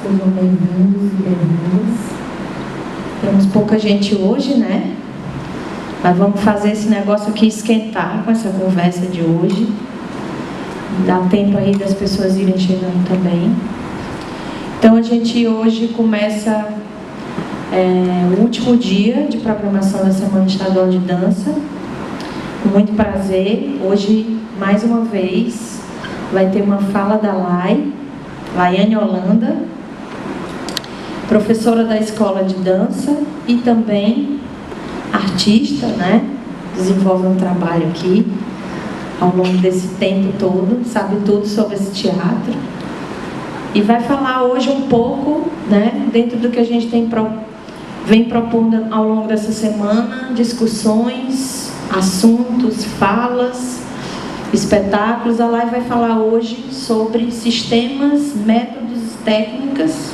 Sejam bem-vindos e bem-vindas. Temos pouca gente hoje, né? Mas vamos fazer esse negócio aqui esquentar com essa conversa de hoje. Dá tempo aí das pessoas irem chegando também. Então a gente hoje começa o último dia de programação da Semana Estadual de Dança. Com muito prazer, hoje, mais uma vez, vai ter uma fala da Laiane Holanda, professora da Escola de Dança e também artista, né? Desenvolve um trabalho aqui ao longo desse tempo todo, sabe tudo sobre esse teatro. E vai falar hoje um pouco, né, dentro do que a gente vem propondo ao longo dessa semana, discussões, assuntos, falas, espetáculos. A Lai vai falar hoje sobre sistemas, métodos, técnicas,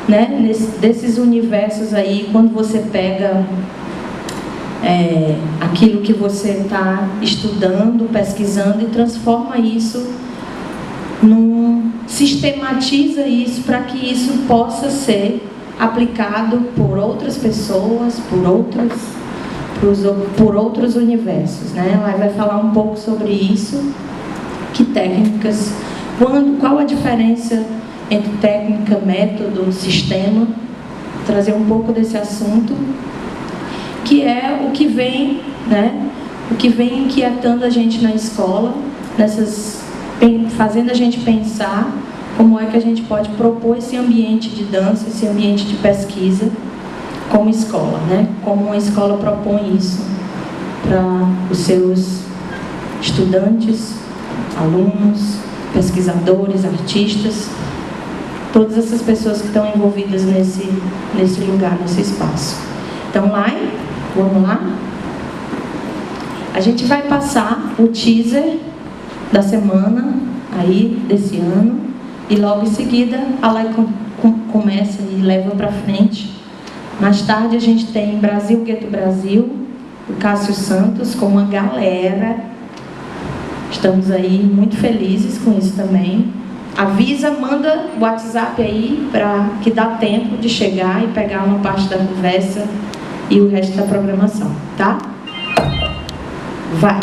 né, desses universos aí, quando você pega aquilo que você está estudando, pesquisando e transforma isso sistematiza isso para que isso possa ser aplicado por outras pessoas, por outros universos, né? Ela vai falar um pouco sobre isso, que técnicas, qual a diferença entre técnica, método, sistema, trazer um pouco desse assunto, que é o que vem, né? O que vem inquietando a gente na escola, fazendo a gente pensar como é que a gente pode propor esse ambiente de dança, esse ambiente de pesquisa como escola, né? Como uma escola propõe isso para os seus estudantes, alunos, pesquisadores, artistas, todas essas pessoas que estão envolvidas nesse lugar, nesse espaço. Então, vamos lá? A gente vai passar o teaser da semana aí desse ano e logo em seguida a Lai começa e leva para frente. Mais tarde a gente tem Brasil Gueto Brasil, o Cássio Santos com uma galera. Estamos aí muito felizes com isso também. Avisa, manda o WhatsApp aí para que dá tempo de chegar e pegar uma parte da conversa e o resto da programação, tá? Vai!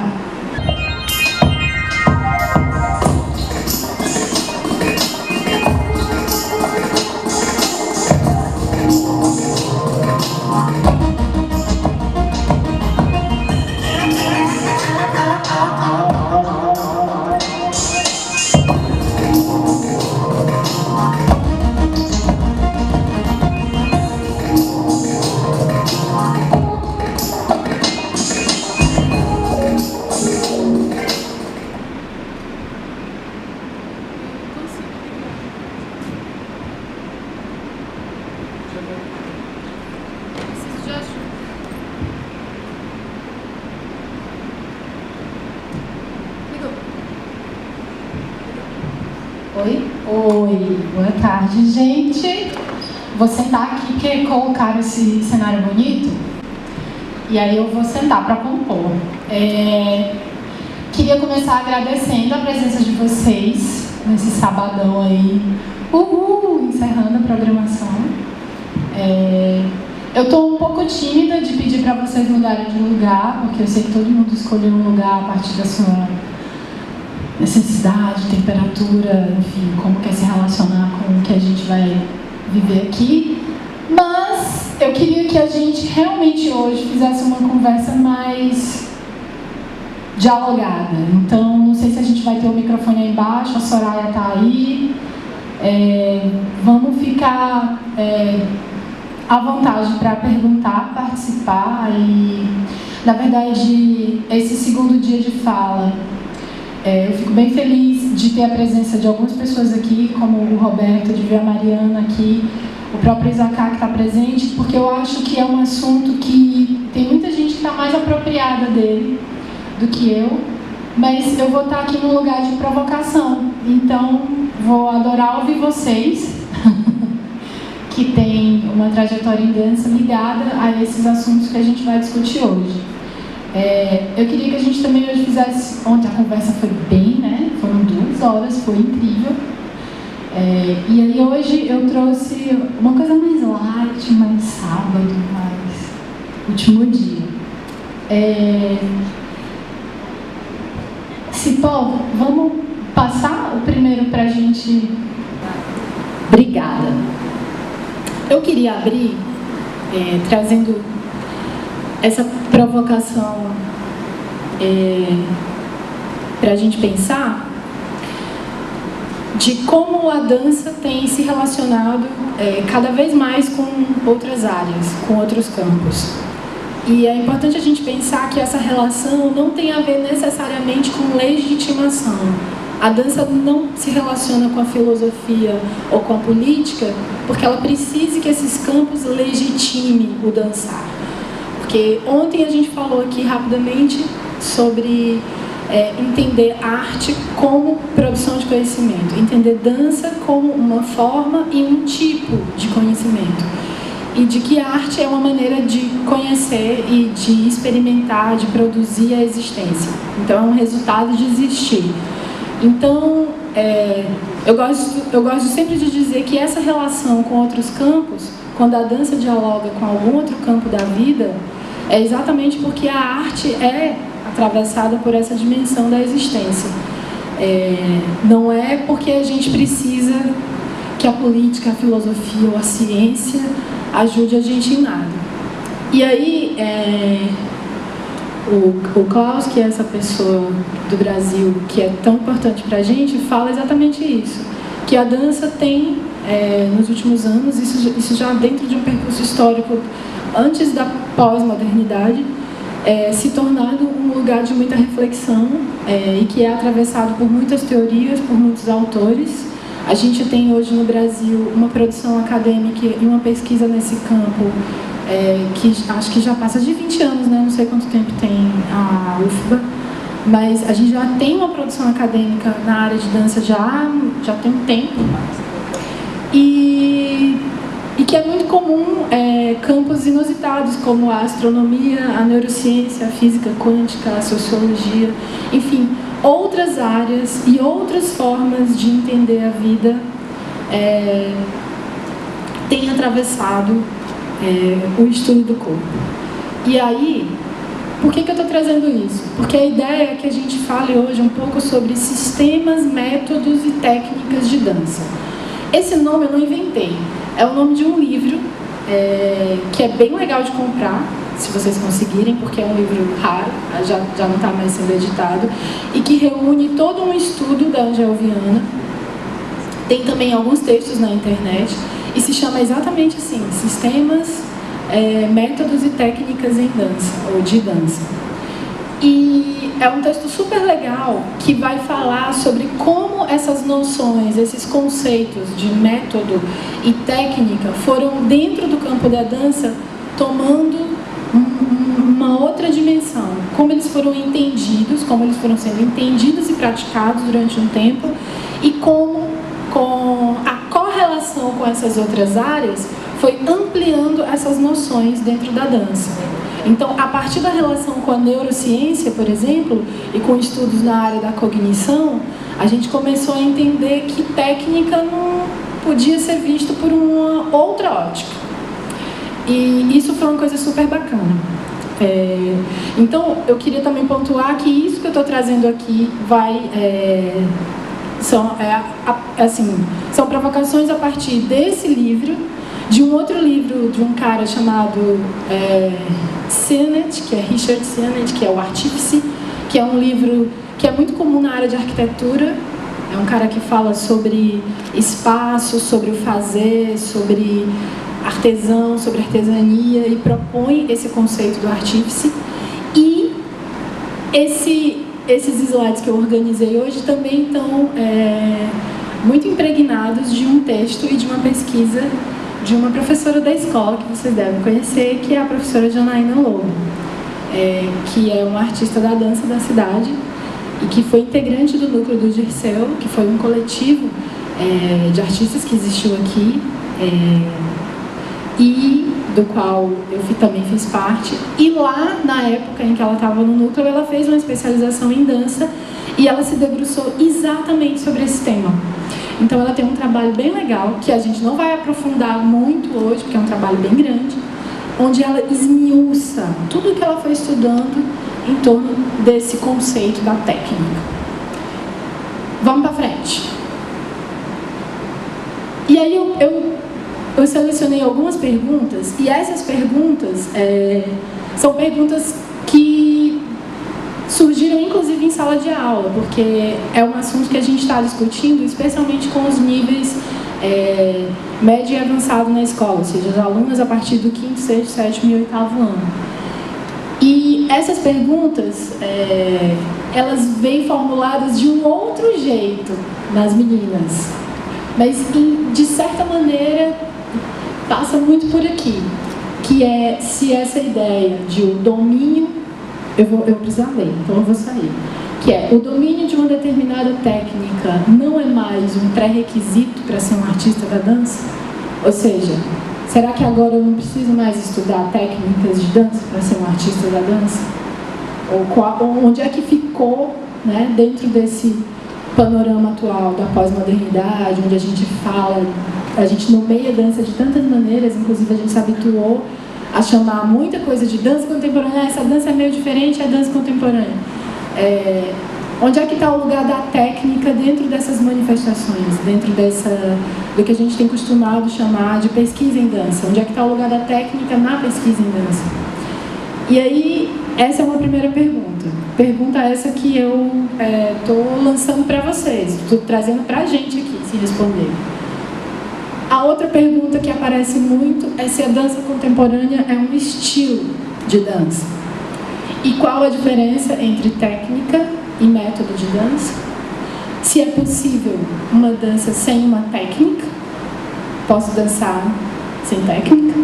Oi, boa tarde, gente. Vou sentar aqui porque colocaram esse cenário bonito e aí eu vou sentar para compor. Queria começar agradecendo a presença de vocês nesse sabadão aí, encerrando a programação. Eu estou um pouco tímida de pedir para vocês mudarem de lugar, porque eu sei que todo mundo escolheu um lugar a partir da sua necessidade, temperatura, enfim, como quer se relacionar com o que a gente vai viver aqui. Mas eu queria que a gente realmente hoje fizesse uma conversa mais dialogada. Então, não sei se a gente vai ter o microfone aí embaixo, a Soraya está aí. Vamos ficar à vontade para perguntar, participar. E, na verdade, esse segundo dia de fala, eu fico bem feliz de ter a presença de algumas pessoas aqui, como o Roberto, de ver a Mariana aqui, o próprio Isaká que está presente, porque eu acho que é um assunto que tem muita gente que está mais apropriada dele do que eu, mas eu vou estar aqui num lugar de provocação, então vou adorar ouvir vocês, que tem uma trajetória em dança ligada a esses assuntos que a gente vai discutir hoje. Eu queria que a gente também hoje fizesse... Ontem a conversa foi bem, né? Foram 2 horas, foi incrível. E aí hoje eu trouxe uma coisa mais light, mais sábado, mais último dia. Cipó, vamos passar o primeiro para a gente... Obrigada. Eu queria abrir trazendo essa provocação para a gente pensar de como a dança tem se relacionado cada vez mais com outras áreas, com outros campos. E é importante a gente pensar que essa relação não tem a ver necessariamente com legitimação. A dança não se relaciona com a filosofia ou com a política porque ela precisa que esses campos legitimem o dançar. Porque ontem a gente falou aqui rapidamente sobre entender arte como produção de conhecimento, entender dança como uma forma e um tipo de conhecimento, e de que a arte é uma maneira de conhecer e de experimentar, de produzir a existência. Então é um resultado de existir. Então eu gosto sempre de dizer que essa relação com outros campos, quando a dança dialoga com algum outro campo da vida, é exatamente porque a arte é atravessada por essa dimensão da existência. Não é porque a gente precisa que a política, a filosofia ou a ciência ajude a gente em nada. E aí, o Klaus, que é essa pessoa do Brasil que é tão importante para a gente, fala exatamente isso, que a dança tem, nos últimos anos, isso já dentro de um percurso histórico antes da pós-modernidade, se tornado um lugar de muita reflexão e que é atravessado por muitas teorias, por muitos autores. A gente tem hoje no Brasil uma produção acadêmica e uma pesquisa nesse campo que acho que já passa de 20 anos, né? Não sei quanto tempo tem a UFBA, mas a gente já tem uma produção acadêmica na área de dança já tem um tempo. E que é muito comum campos inusitados, como a astronomia, a neurociência, a física quântica, a sociologia, enfim, outras áreas e outras formas de entender a vida têm atravessado o estudo do corpo. E aí, por que eu estou trazendo isso? Porque a ideia é que a gente fale hoje um pouco sobre sistemas, métodos e técnicas de dança. Esse nome eu não inventei. É o nome de um livro que é bem legal de comprar, se vocês conseguirem, porque é um livro raro, já não está mais sendo editado, e que reúne todo um estudo da Angel Viana. Tem também alguns textos na internet, e se chama exatamente assim, Sistemas, Métodos e Técnicas em Dança, ou de Dança. E é um texto super legal que vai falar sobre como essas noções, esses conceitos de método e técnica foram dentro do campo da dança tomando uma outra dimensão, como eles foram entendidos, como eles foram sendo entendidos e praticados durante um tempo e como com a correlação com essas outras áreas foi ampliando essas noções dentro da dança. Então, a partir da relação com a neurociência, por exemplo, e com estudos na área da cognição, a gente começou a entender que técnica não podia ser visto por uma outra ótica. E isso foi uma coisa super bacana. Então, eu queria também pontuar que isso que eu estou trazendo aqui são provocações a partir desse livro, de um outro livro de um cara chamado Sennett, que é Richard Sennett, que é o Artífice, que é um livro que é muito comum na área de arquitetura. É um cara que fala sobre espaço, sobre o fazer, sobre artesão, sobre artesania, e propõe esse conceito do artífice. E esses slides que eu organizei hoje também estão muito impregnados de um texto e de uma pesquisa de uma professora da escola que vocês devem conhecer, que é a professora Janaína Lobo, que é uma artista da dança da cidade e que foi integrante do núcleo do Dirceu, que foi um coletivo de artistas que existiu aqui e do qual eu também fiz parte. E lá, na época em que ela estava no núcleo, ela fez uma especialização em dança e ela se debruçou exatamente sobre esse tema. Então ela tem um trabalho bem legal, que a gente não vai aprofundar muito hoje, porque é um trabalho bem grande, onde ela esmiuça tudo o que ela foi estudando em torno desse conceito da técnica. Vamos para frente. E aí eu selecionei algumas perguntas, e essas perguntas são perguntas que surgiram inclusive em sala de aula, porque é um assunto que a gente está discutindo, especialmente com os níveis médio e avançado na escola, ou seja, os alunos a partir do 5º, 6º, 7º e 8º ano. E essas perguntas, elas vêm formuladas de um outro jeito nas meninas, mas de certa maneira passa muito por aqui, que é se essa ideia de o domínio, eu vou precisar ler, então eu vou sair, que é o domínio de uma determinada técnica não é mais um pré-requisito para ser um artista da dança? Ou seja, será que agora eu não preciso mais estudar técnicas de dança para ser um artista da dança? Ou onde é que ficou, né, dentro desse panorama atual da pós-modernidade, onde a gente fala, a gente nomeia dança de tantas maneiras, inclusive a gente se habituou a chamar muita coisa de dança contemporânea. Essa dança é meio diferente, é dança contemporânea. Onde é que está o lugar da técnica dentro dessas manifestações, dentro do que a gente tem costumado chamar de pesquisa em dança? Onde é que está o lugar da técnica na pesquisa em dança? E aí, essa é uma primeira pergunta. Pergunta essa que eu estou lançando para vocês, estou trazendo para a gente aqui, se responder. A outra pergunta que aparece muito é se a dança contemporânea é um estilo de dança. E qual a diferença entre técnica e método de dança? Se é possível uma dança sem uma técnica? Posso dançar sem técnica?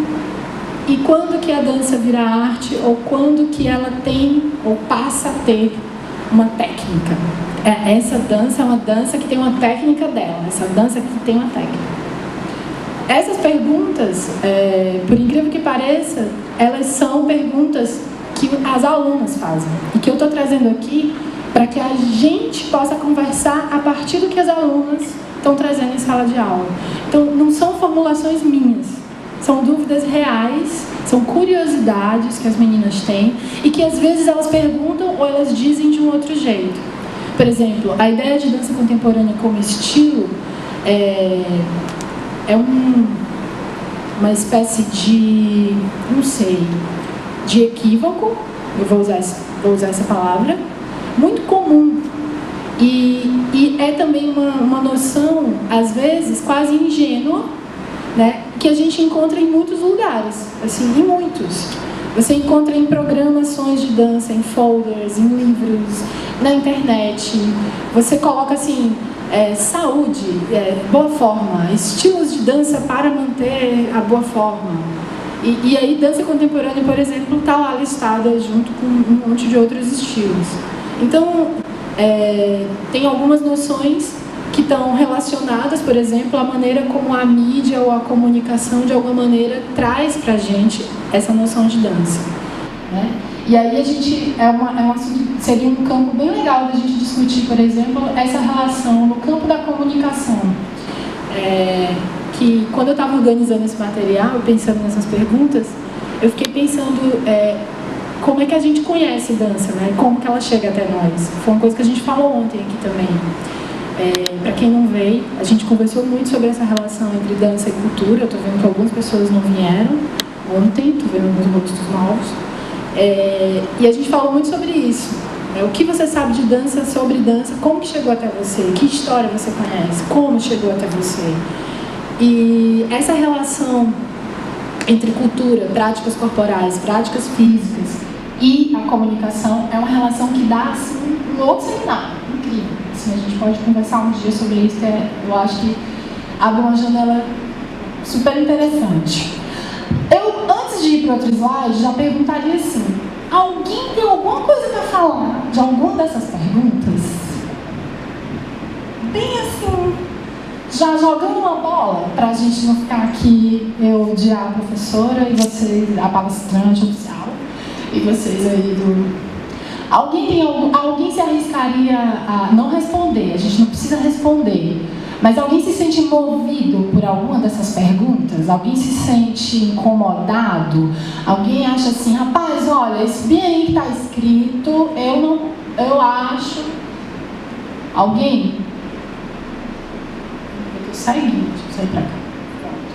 E quando que a dança vira arte, ou quando que ela tem ou passa a ter uma técnica? Essa dança é uma dança que tem uma técnica dela, essa dança que tem uma técnica. Essas perguntas, por incrível que pareça, elas são perguntas que as alunas fazem, e que eu estou trazendo aqui para que a gente possa conversar a partir do que as alunas estão trazendo em sala de aula. Então, não são formulações minhas, são dúvidas reais, são curiosidades que as meninas têm e que às vezes elas perguntam ou elas dizem de um outro jeito. Por exemplo, a ideia de dança contemporânea como estilo uma espécie de, não sei, de equívoco, eu vou usar essa palavra, muito comum. E é também uma noção, às vezes, quase ingênua, né, que a gente encontra em muitos lugares, assim, em muitos. Você encontra em programações de dança, em folders, em livros, na internet. Você coloca assim, saúde, boa forma, estilos de dança para manter a boa forma. E aí dança contemporânea, por exemplo, está lá listada junto com um monte de outros estilos. Então, tem algumas noções que estão relacionadas, por exemplo, à maneira como a mídia ou a comunicação, de alguma maneira, traz para a gente essa noção de dança, né? E aí a gente, um assunto, seria um campo bem legal da gente discutir, por exemplo, essa relação no campo da comunicação. Que quando eu estava organizando esse material, pensando nessas perguntas, eu fiquei pensando como é que a gente conhece dança, né? Como que ela chega até nós. Foi uma coisa que a gente falou ontem aqui também. Para quem não veio, a gente conversou muito sobre essa relação entre dança e cultura. Eu estou vendo que algumas pessoas não vieram ontem, estou vendo alguns rostos novos. E a gente falou muito sobre isso. O que você sabe de dança, sobre dança, como que chegou até você, que história você conhece, como chegou até você. E essa relação entre cultura, práticas corporais, práticas físicas e a comunicação é uma relação que dá assim, um outro seminário, incrível. Assim, a gente pode conversar um dia sobre isso, que eu acho que abre uma janela super interessante. Eu, antes de ir para outro slide, já perguntaria assim, alguém tem alguma coisa para falar de alguma dessas perguntas? Bem assim, já jogando uma bola, para a gente não ficar aqui, eu odiar a professora e vocês, a palestrante oficial, e vocês aí do... Alguém se arriscaria a não responder, a gente não precisa responder, mas alguém se sente movido por alguma dessas perguntas? Alguém se sente incomodado? Alguém acha assim, rapaz, olha, esse bem aí que está escrito, eu acho... Alguém? Eu estou saindo, deixa eu sair para cá. Pronto.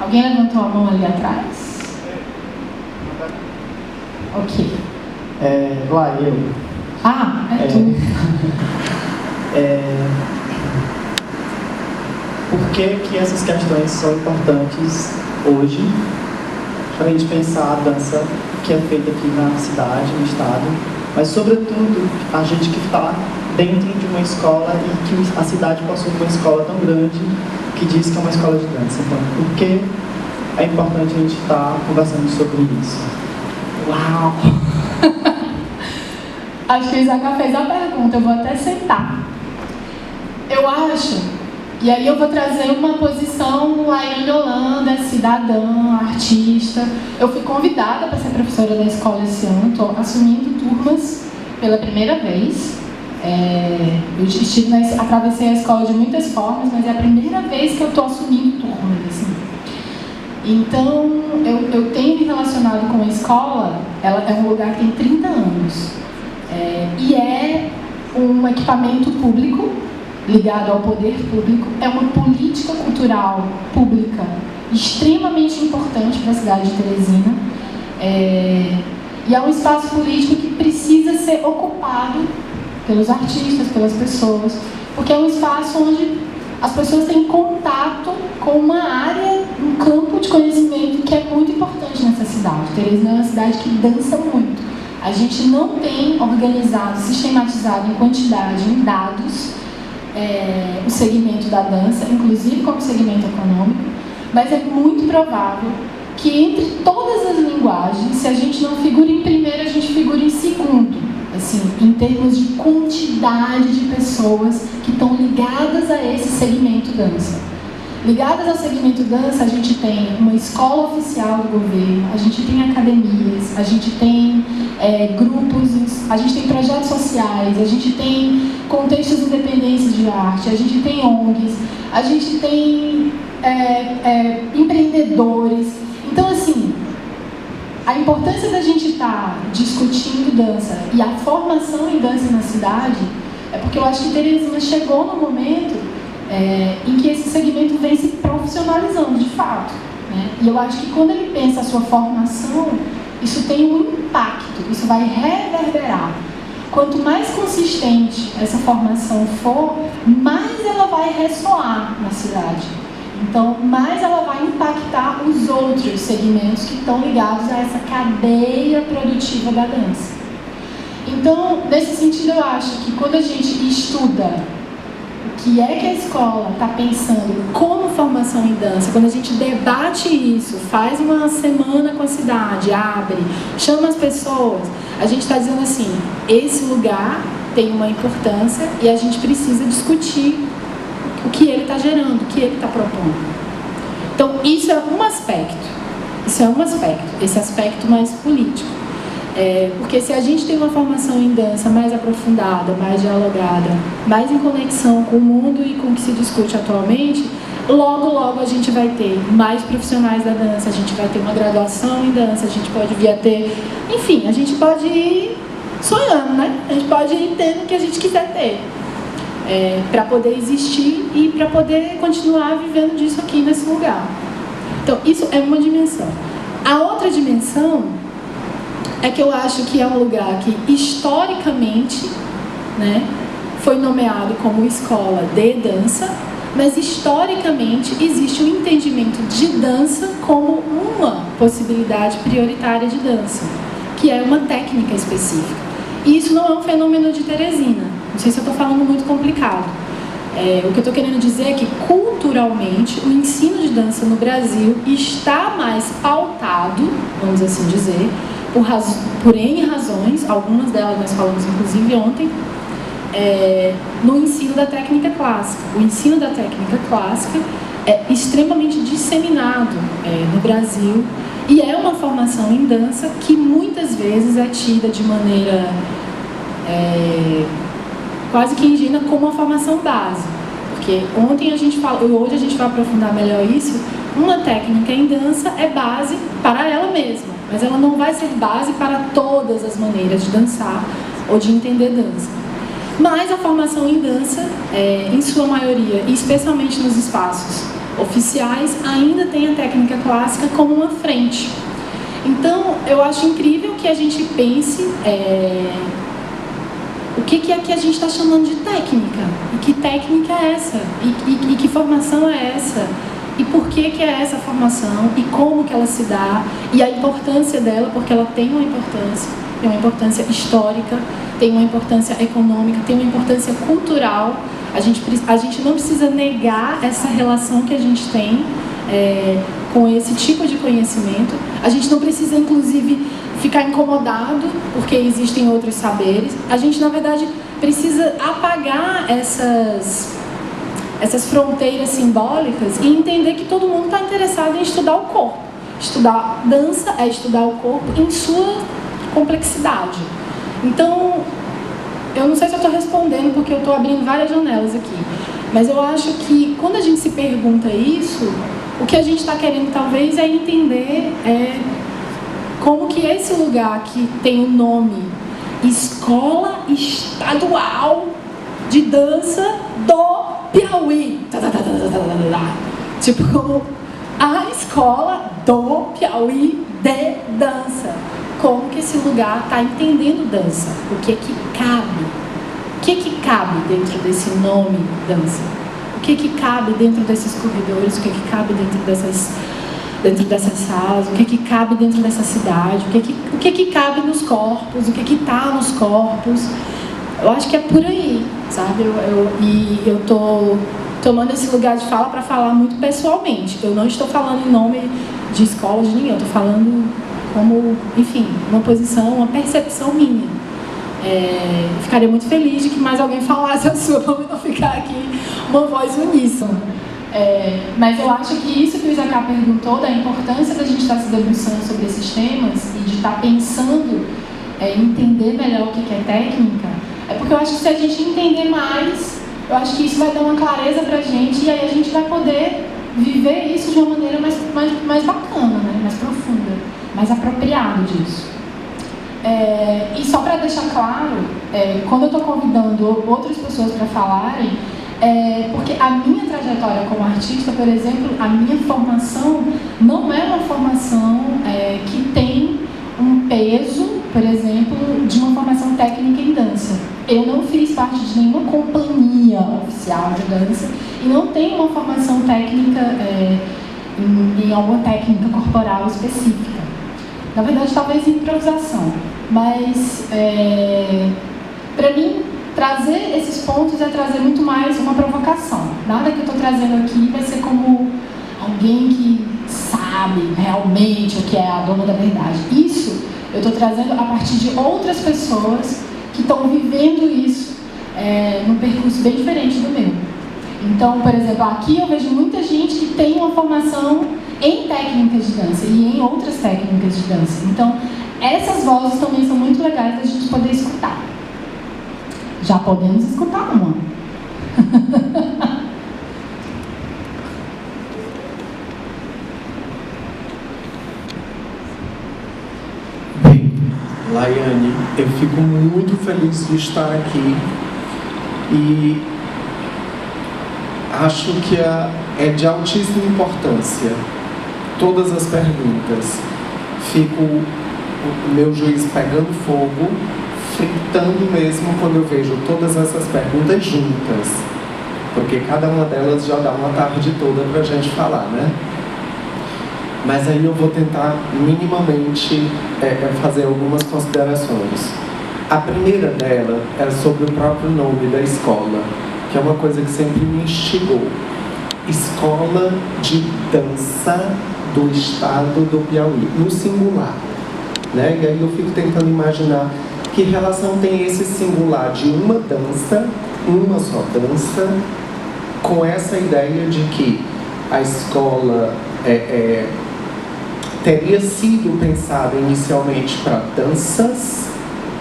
Alguém levantou a mão ali atrás? Ok. Lá, eu. Ah, é tu. Por que essas questões são importantes hoje, para a gente pensar a dança que é feita aqui na cidade, no estado, mas sobretudo a gente que está dentro de uma escola e que a cidade passou por uma escola tão grande que diz que é uma escola de dança. Então, por que é importante a gente estar conversando sobre isso? Uau! Acho que o Isaac fez a pergunta, eu vou até sentar. Eu acho, e aí eu vou trazer uma posição Laine Holanda, cidadã, artista. Eu fui convidada para ser professora da escola esse ano, estou assumindo turmas pela primeira vez. Eu atravessei a escola de muitas formas, mas é a primeira vez que eu estou assumindo turmas, assim. Então, eu tenho me relacionado com a escola, ela é um lugar que tem 30 anos. E é um equipamento público, ligado ao poder público, é uma política cultural pública extremamente importante para a cidade de Teresina. E é um espaço político que precisa ser ocupado pelos artistas, pelas pessoas, porque é um espaço onde as pessoas têm contato com uma área, um campo de conhecimento que é muito importante nessa cidade. Teresina é uma cidade que dança muito. A gente não tem organizado, sistematizado em quantidade, em dados, o segmento da dança, inclusive como segmento econômico, mas é muito provável que entre todas as linguagens, se a gente não figura em primeiro, a gente figura em segundo, assim, em termos de quantidade de pessoas que estão ligadas a esse segmento dança. Ligadas ao segmento dança, a gente tem uma escola oficial do governo, a gente tem academias, a gente tem grupos, a gente tem projetos sociais, a gente tem contextos independentes de arte, a gente tem ONGs, a gente tem empreendedores. Então, assim, a importância da gente estar discutindo dança e a formação em dança na cidade é porque eu acho que Teresina chegou no momento em que esse segmento vem se profissionalizando de fato, né? E eu acho que quando ele pensa a sua formação, isso tem um impacto, isso vai reverberar. Quanto mais consistente essa formação for, mais ela vai ressoar na cidade. Então, mais ela vai impactar os outros segmentos que estão ligados a essa cadeia produtiva da dança. Então, nesse sentido, eu acho que quando a gente estuda o que é que a escola está pensando como formação em dança, quando a gente debate isso, faz uma semana com a cidade, abre, chama as pessoas, a gente está dizendo assim, esse lugar tem uma importância e a gente precisa discutir o que ele está gerando, o que ele está propondo. Então, isso é um aspecto, esse aspecto mais político. Porque se a gente tem uma formação em dança mais aprofundada, mais dialogada, mais em conexão com o mundo e com o que se discute atualmente, logo a gente vai ter mais profissionais da dança, a gente vai ter uma graduação em dança, a gente pode vir a ter... Enfim, a gente pode ir sonhando, né? A gente pode ir tendo o que a gente quiser ter. Para poder existir e para poder continuar vivendo disso aqui nesse lugar. Então, isso é uma dimensão. A outra dimensão é que eu acho que é um lugar que, historicamente, né, foi nomeado como escola de dança, mas, historicamente, existe um entendimento de dança como uma possibilidade prioritária de dança, que é uma técnica específica. E isso não é um fenômeno de Teresina. Não sei se eu estou falando muito complicado. O que eu estou querendo dizer é que, culturalmente, o ensino de dança no Brasil está mais pautado, vamos assim dizer, por N razões, algumas delas nós falamos inclusive ontem, no ensino da técnica clássica. O ensino da técnica clássica é extremamente disseminado no Brasil e é uma formação em dança que muitas vezes é tida de maneira quase que ingênua como uma formação base. Porque ontem a gente falou, hoje a gente vai aprofundar melhor isso. Uma técnica em dança é base para ela mesma, mas ela não vai ser base para todas as maneiras de dançar ou de entender dança. Mas a formação em dança, em sua maioria, e especialmente nos espaços oficiais, ainda tem a técnica clássica como uma frente. Então, eu acho incrível que a gente pense o que é que a gente está chamando de técnica, e que técnica é essa, e que formação é essa, e por que é essa formação, e como que ela se dá, e a importância dela, porque ela tem uma importância histórica, tem uma importância econômica, tem uma importância cultural. A gente não precisa negar essa relação que a gente tem com esse tipo de conhecimento. A gente não precisa, inclusive, ficar incomodado porque existem outros saberes. A gente, na verdade, precisa apagar essas fronteiras simbólicas e entender que todo mundo está interessado em estudar o corpo. Estudar dança é estudar o corpo em sua complexidade. Então, eu não sei se eu estou respondendo porque eu estou abrindo várias janelas aqui, mas eu acho que quando a gente se pergunta isso, o que a gente está querendo talvez é entender como que esse lugar que tem o nome Escola Estadual de Dança do Piauí, tipo como a Escola do Piauí de Dança, como que esse lugar está entendendo dança, o que cabe, o que cabe dentro desse nome dança, o que cabe dentro desses corredores, o que cabe dentro dessas salas, o que cabe dentro dessa cidade, o que cabe nos corpos, o que está nos corpos. Eu acho que é por aí, sabe? E eu estou tomando esse lugar de fala para falar muito pessoalmente. Eu não estou falando em nome de escola de ninguém, eu estou falando como, enfim, uma posição, uma percepção minha. Ficaria muito feliz de que mais alguém falasse a sua, para não ficar aqui uma voz uníssona. Mas eu acho que isso que o Isaac perguntou, da importância da gente estar se debruçando sobre esses temas e de estar pensando em entender melhor o que é técnica, é porque eu acho que se a gente entender mais, eu acho que isso vai dar uma clareza pra gente e aí a gente vai poder viver isso de uma maneira mais bacana, né? Mais profunda, mais apropriada disso. E só para deixar claro, quando eu estou convidando outras pessoas para falarem, porque a minha trajetória como artista, por exemplo, a minha formação não é uma formação que tem um peso, por exemplo, de uma formação técnica em dança. Eu não fiz parte de nenhuma companhia oficial de dança e não tenho uma formação técnica em alguma técnica corporal específica. Na verdade, talvez improvisação. Mas, para mim, trazer esses pontos é trazer muito mais uma provocação. Nada que eu estou trazendo aqui vai ser como alguém que sabe realmente o que é a dona da verdade. Isso eu estou trazendo a partir de outras pessoas que estão vivendo isso num percurso bem diferente do meu. Então, por exemplo, aqui eu vejo muita gente que tem uma formação em técnicas de dança e em outras técnicas de dança. Então, essas vozes também são muito legais da gente poder escutar. Já podemos escutar uma. Bem, Laiane, eu fico muito feliz de estar aqui e acho que é de altíssima importância todas as perguntas. Fico o meu juiz pegando fogo, fritando mesmo quando eu vejo todas essas perguntas juntas, porque cada uma delas já dá uma tarde toda para a gente falar, né? Mas aí eu vou tentar minimamente fazer algumas considerações. A primeira dela é sobre o próprio nome da escola, que é uma coisa que sempre me instigou. Escola de Dança do Estado do Piauí, no singular, né? E aí eu fico tentando imaginar que relação tem esse singular de uma dança, uma só dança, com essa ideia de que a escola teria sido pensada inicialmente para danças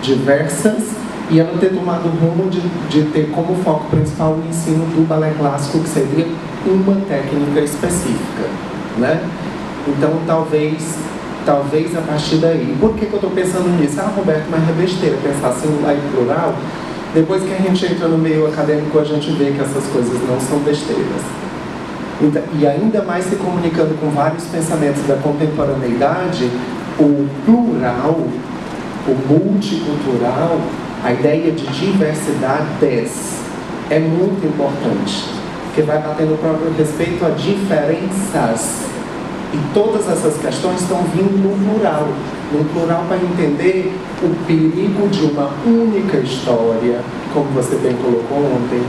diversas e ela ter tomado o rumo de ter como foco principal o ensino do balé clássico, que seria uma técnica específica, né? Então, talvez a partir daí. Por que eu estou pensando nisso? Roberto, mas é besteira pensar singular e plural. Depois que a gente entra no meio acadêmico, a gente vê que essas coisas não são besteiras. Então, e ainda mais se comunicando com vários pensamentos da contemporaneidade, o plural, o multicultural, a ideia de diversidades é muito importante, porque vai bater no próprio respeito a diferenças. E todas essas questões estão vindo no plural para entender o perigo de uma única história, como você bem colocou ontem,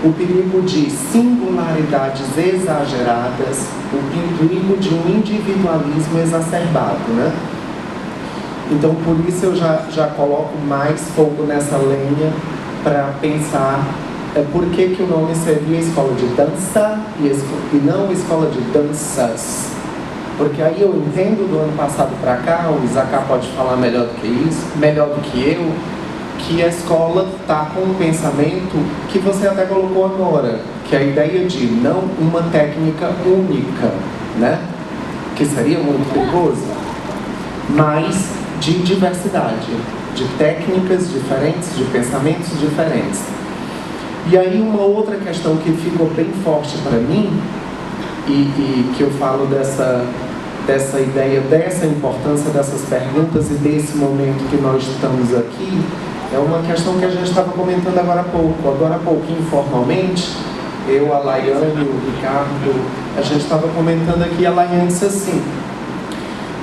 o perigo de singularidades exageradas, o perigo de um individualismo exacerbado, né? Então, por isso eu já coloco mais fogo nessa lenha para pensar por que o nome seria escola de dança e não escola de danças. Porque aí eu entendo do ano passado para cá, o Isaká pode falar melhor do que isso, melhor do que eu, que a escola está com um pensamento que você até colocou agora, que é a ideia de não uma técnica única, né? Que seria muito perigoso, mas de diversidade, de técnicas diferentes, de pensamentos diferentes. E aí uma outra questão que ficou bem forte para mim, e que eu falo dessa ideia, dessa importância dessas perguntas e desse momento que nós estamos aqui, é uma questão que a gente estava comentando agora há pouco, informalmente, eu, a Laiane, o Ricardo, a gente estava comentando aqui, a Laiane disse assim,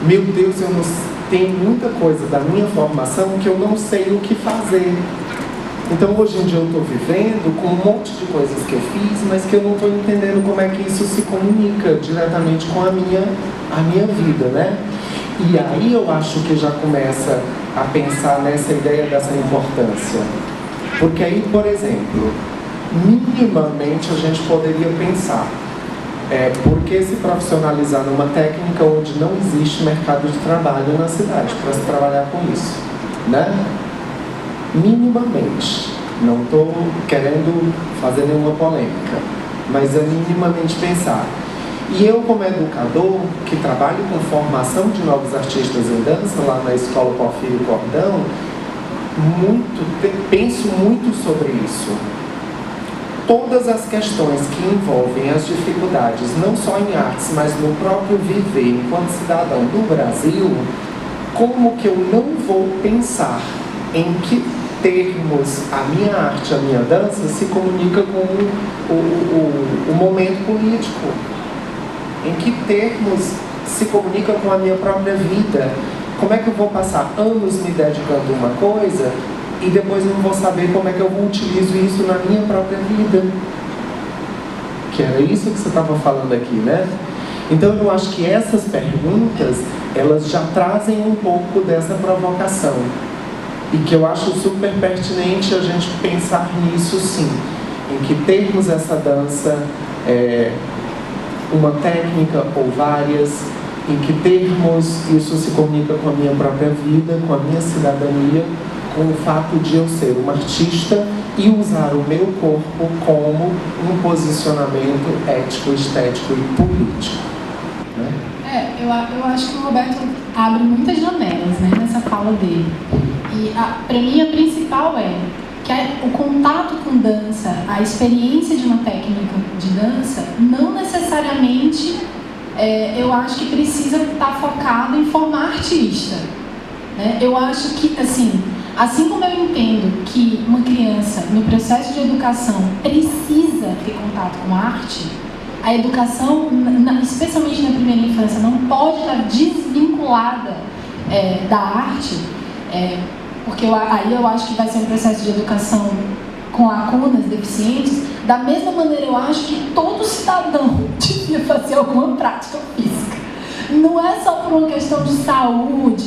meu Deus, eu não tenho muita coisa da minha formação que eu não sei o que fazer. Então hoje em dia eu estou vivendo com um monte de coisas que eu fiz, mas que eu não estou entendendo como é que isso se comunica diretamente com a minha vida, né? E aí eu acho que já começa a pensar nessa ideia dessa importância. Porque aí, por exemplo, minimamente a gente poderia pensar, por que se profissionalizar numa técnica onde não existe mercado de trabalho na cidade para se trabalhar com isso, né? Minimamente, não estou querendo fazer nenhuma polêmica, mas é minimamente pensar. E eu, como educador, que trabalho com formação de novos artistas em dança, lá na Escola Porfírio Cordão, penso muito sobre isso. Todas as questões que envolvem as dificuldades, não só em artes, mas no próprio viver enquanto cidadão do Brasil, como que eu não vou pensar em que termos a minha arte, a minha dança se comunica com o momento político? Em que termos se comunica com a minha própria vida? Como é que eu vou passar anos me dedicando a uma coisa e depois não vou saber como é que eu utilizo isso na minha própria vida? Que era isso que você estava falando aqui, né? Então eu acho que essas perguntas, elas já trazem um pouco dessa provocação. E que eu acho super pertinente a gente pensar nisso sim. Em que termos essa dança, uma técnica ou várias, em que termos isso se comunica com a minha própria vida, com a minha cidadania, com o fato de eu ser uma artista e usar o meu corpo como um posicionamento ético, estético e político, né? Eu acho que o Roberto abre muitas janelas, né, nessa fala dele. E para mim a principal que o contato com dança, a experiência de uma técnica de dança, não necessariamente eu acho que precisa estar focado em formar artista, né? Eu acho que, assim como eu entendo que uma criança, no processo de educação, precisa ter contato com arte, a educação, especialmente na primeira infância, não pode estar desvinculada da arte, porque aí eu acho que vai ser um processo de educação com lacunas, deficientes. Da mesma maneira, eu acho que todo cidadão devia fazer alguma prática física. Não é só por uma questão de saúde,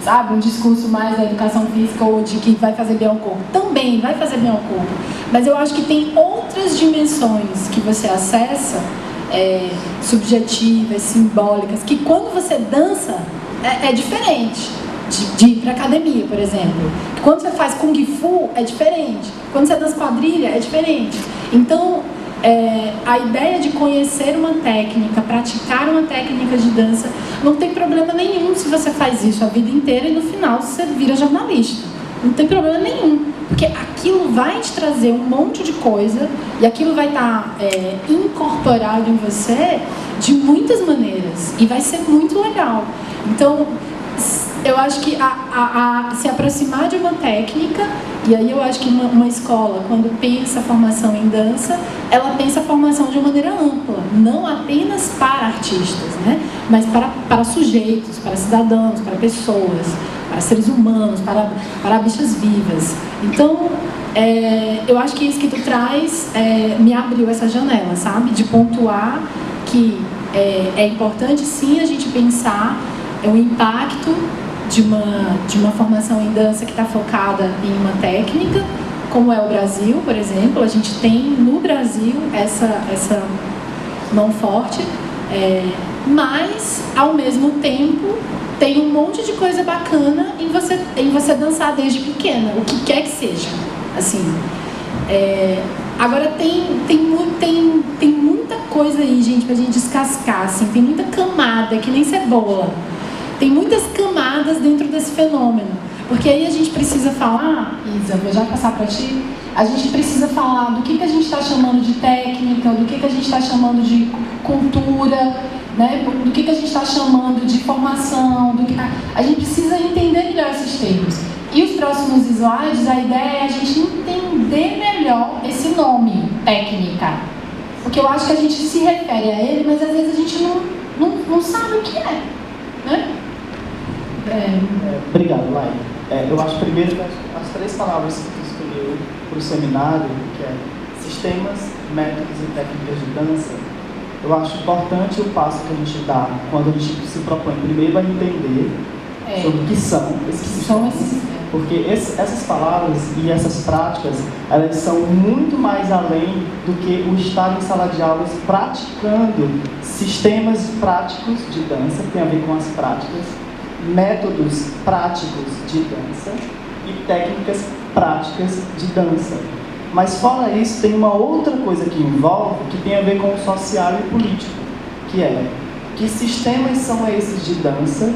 sabe, um discurso mais da educação física ou de que vai fazer bem ao corpo. Também vai fazer bem ao corpo. Mas eu acho que tem outras dimensões que você acessa, subjetivas, simbólicas, que quando você dança, é diferente. de ir para academia, por exemplo. Quando você faz Kung Fu, é diferente. Quando você dança quadrilha, é diferente. Então, a ideia de conhecer uma técnica, praticar uma técnica de dança, não tem problema nenhum se você faz isso a vida inteira e no final você vira jornalista. Não tem problema nenhum, porque aquilo vai te trazer um monte de coisa e aquilo vai estar incorporado em você de muitas maneiras e vai ser muito legal. Então, eu acho que se aproximar de uma técnica, e aí eu acho que uma escola, quando pensa a formação em dança, ela pensa a formação de uma maneira ampla, não apenas para artistas, né? Mas para sujeitos, para cidadãos, para pessoas, para seres humanos, para bichas vivas. Então, eu acho que isso que tu traz me abriu essa janela, sabe? De pontuar que é importante sim a gente pensar o impacto de uma formação em dança que está focada em uma técnica, como é o Brasil, por exemplo. A gente tem no Brasil essa mão forte, mas ao mesmo tempo tem um monte de coisa bacana em você dançar desde pequena, o que quer que seja. Assim, agora tem muita coisa aí, gente, pra gente descascar, assim, tem muita camada, que nem cebola. Tem muitas camadas dentro desse fenômeno. Porque aí a gente precisa falar, Isa, vou já passar para ti, a gente precisa falar do que a gente está chamando de técnica, do que a gente está chamando de cultura, né? Do que a gente está chamando de formação, a gente precisa entender melhor esses termos. E os próximos slides, a ideia é a gente entender melhor esse nome, técnica. Porque eu acho que a gente se refere a ele, mas às vezes a gente não sabe o que é, né? Obrigado, Lai. Eu acho primeiro que as 3 palavras que tu escolheu para o seminário, que é sistemas, métodos e técnicas de dança, eu acho importante o passo que a gente dá quando a gente se propõe primeiro a entender sobre o que são esses sistemas. Porque essas palavras e essas práticas, elas são muito mais além do que o estar em sala de aulas praticando sistemas práticos de dança, que tem a ver com as práticas, métodos práticos de dança e técnicas práticas de dança. Mas fora isso, tem uma outra coisa que envolve, que tem a ver com o social e político, que é que sistemas são esses de dança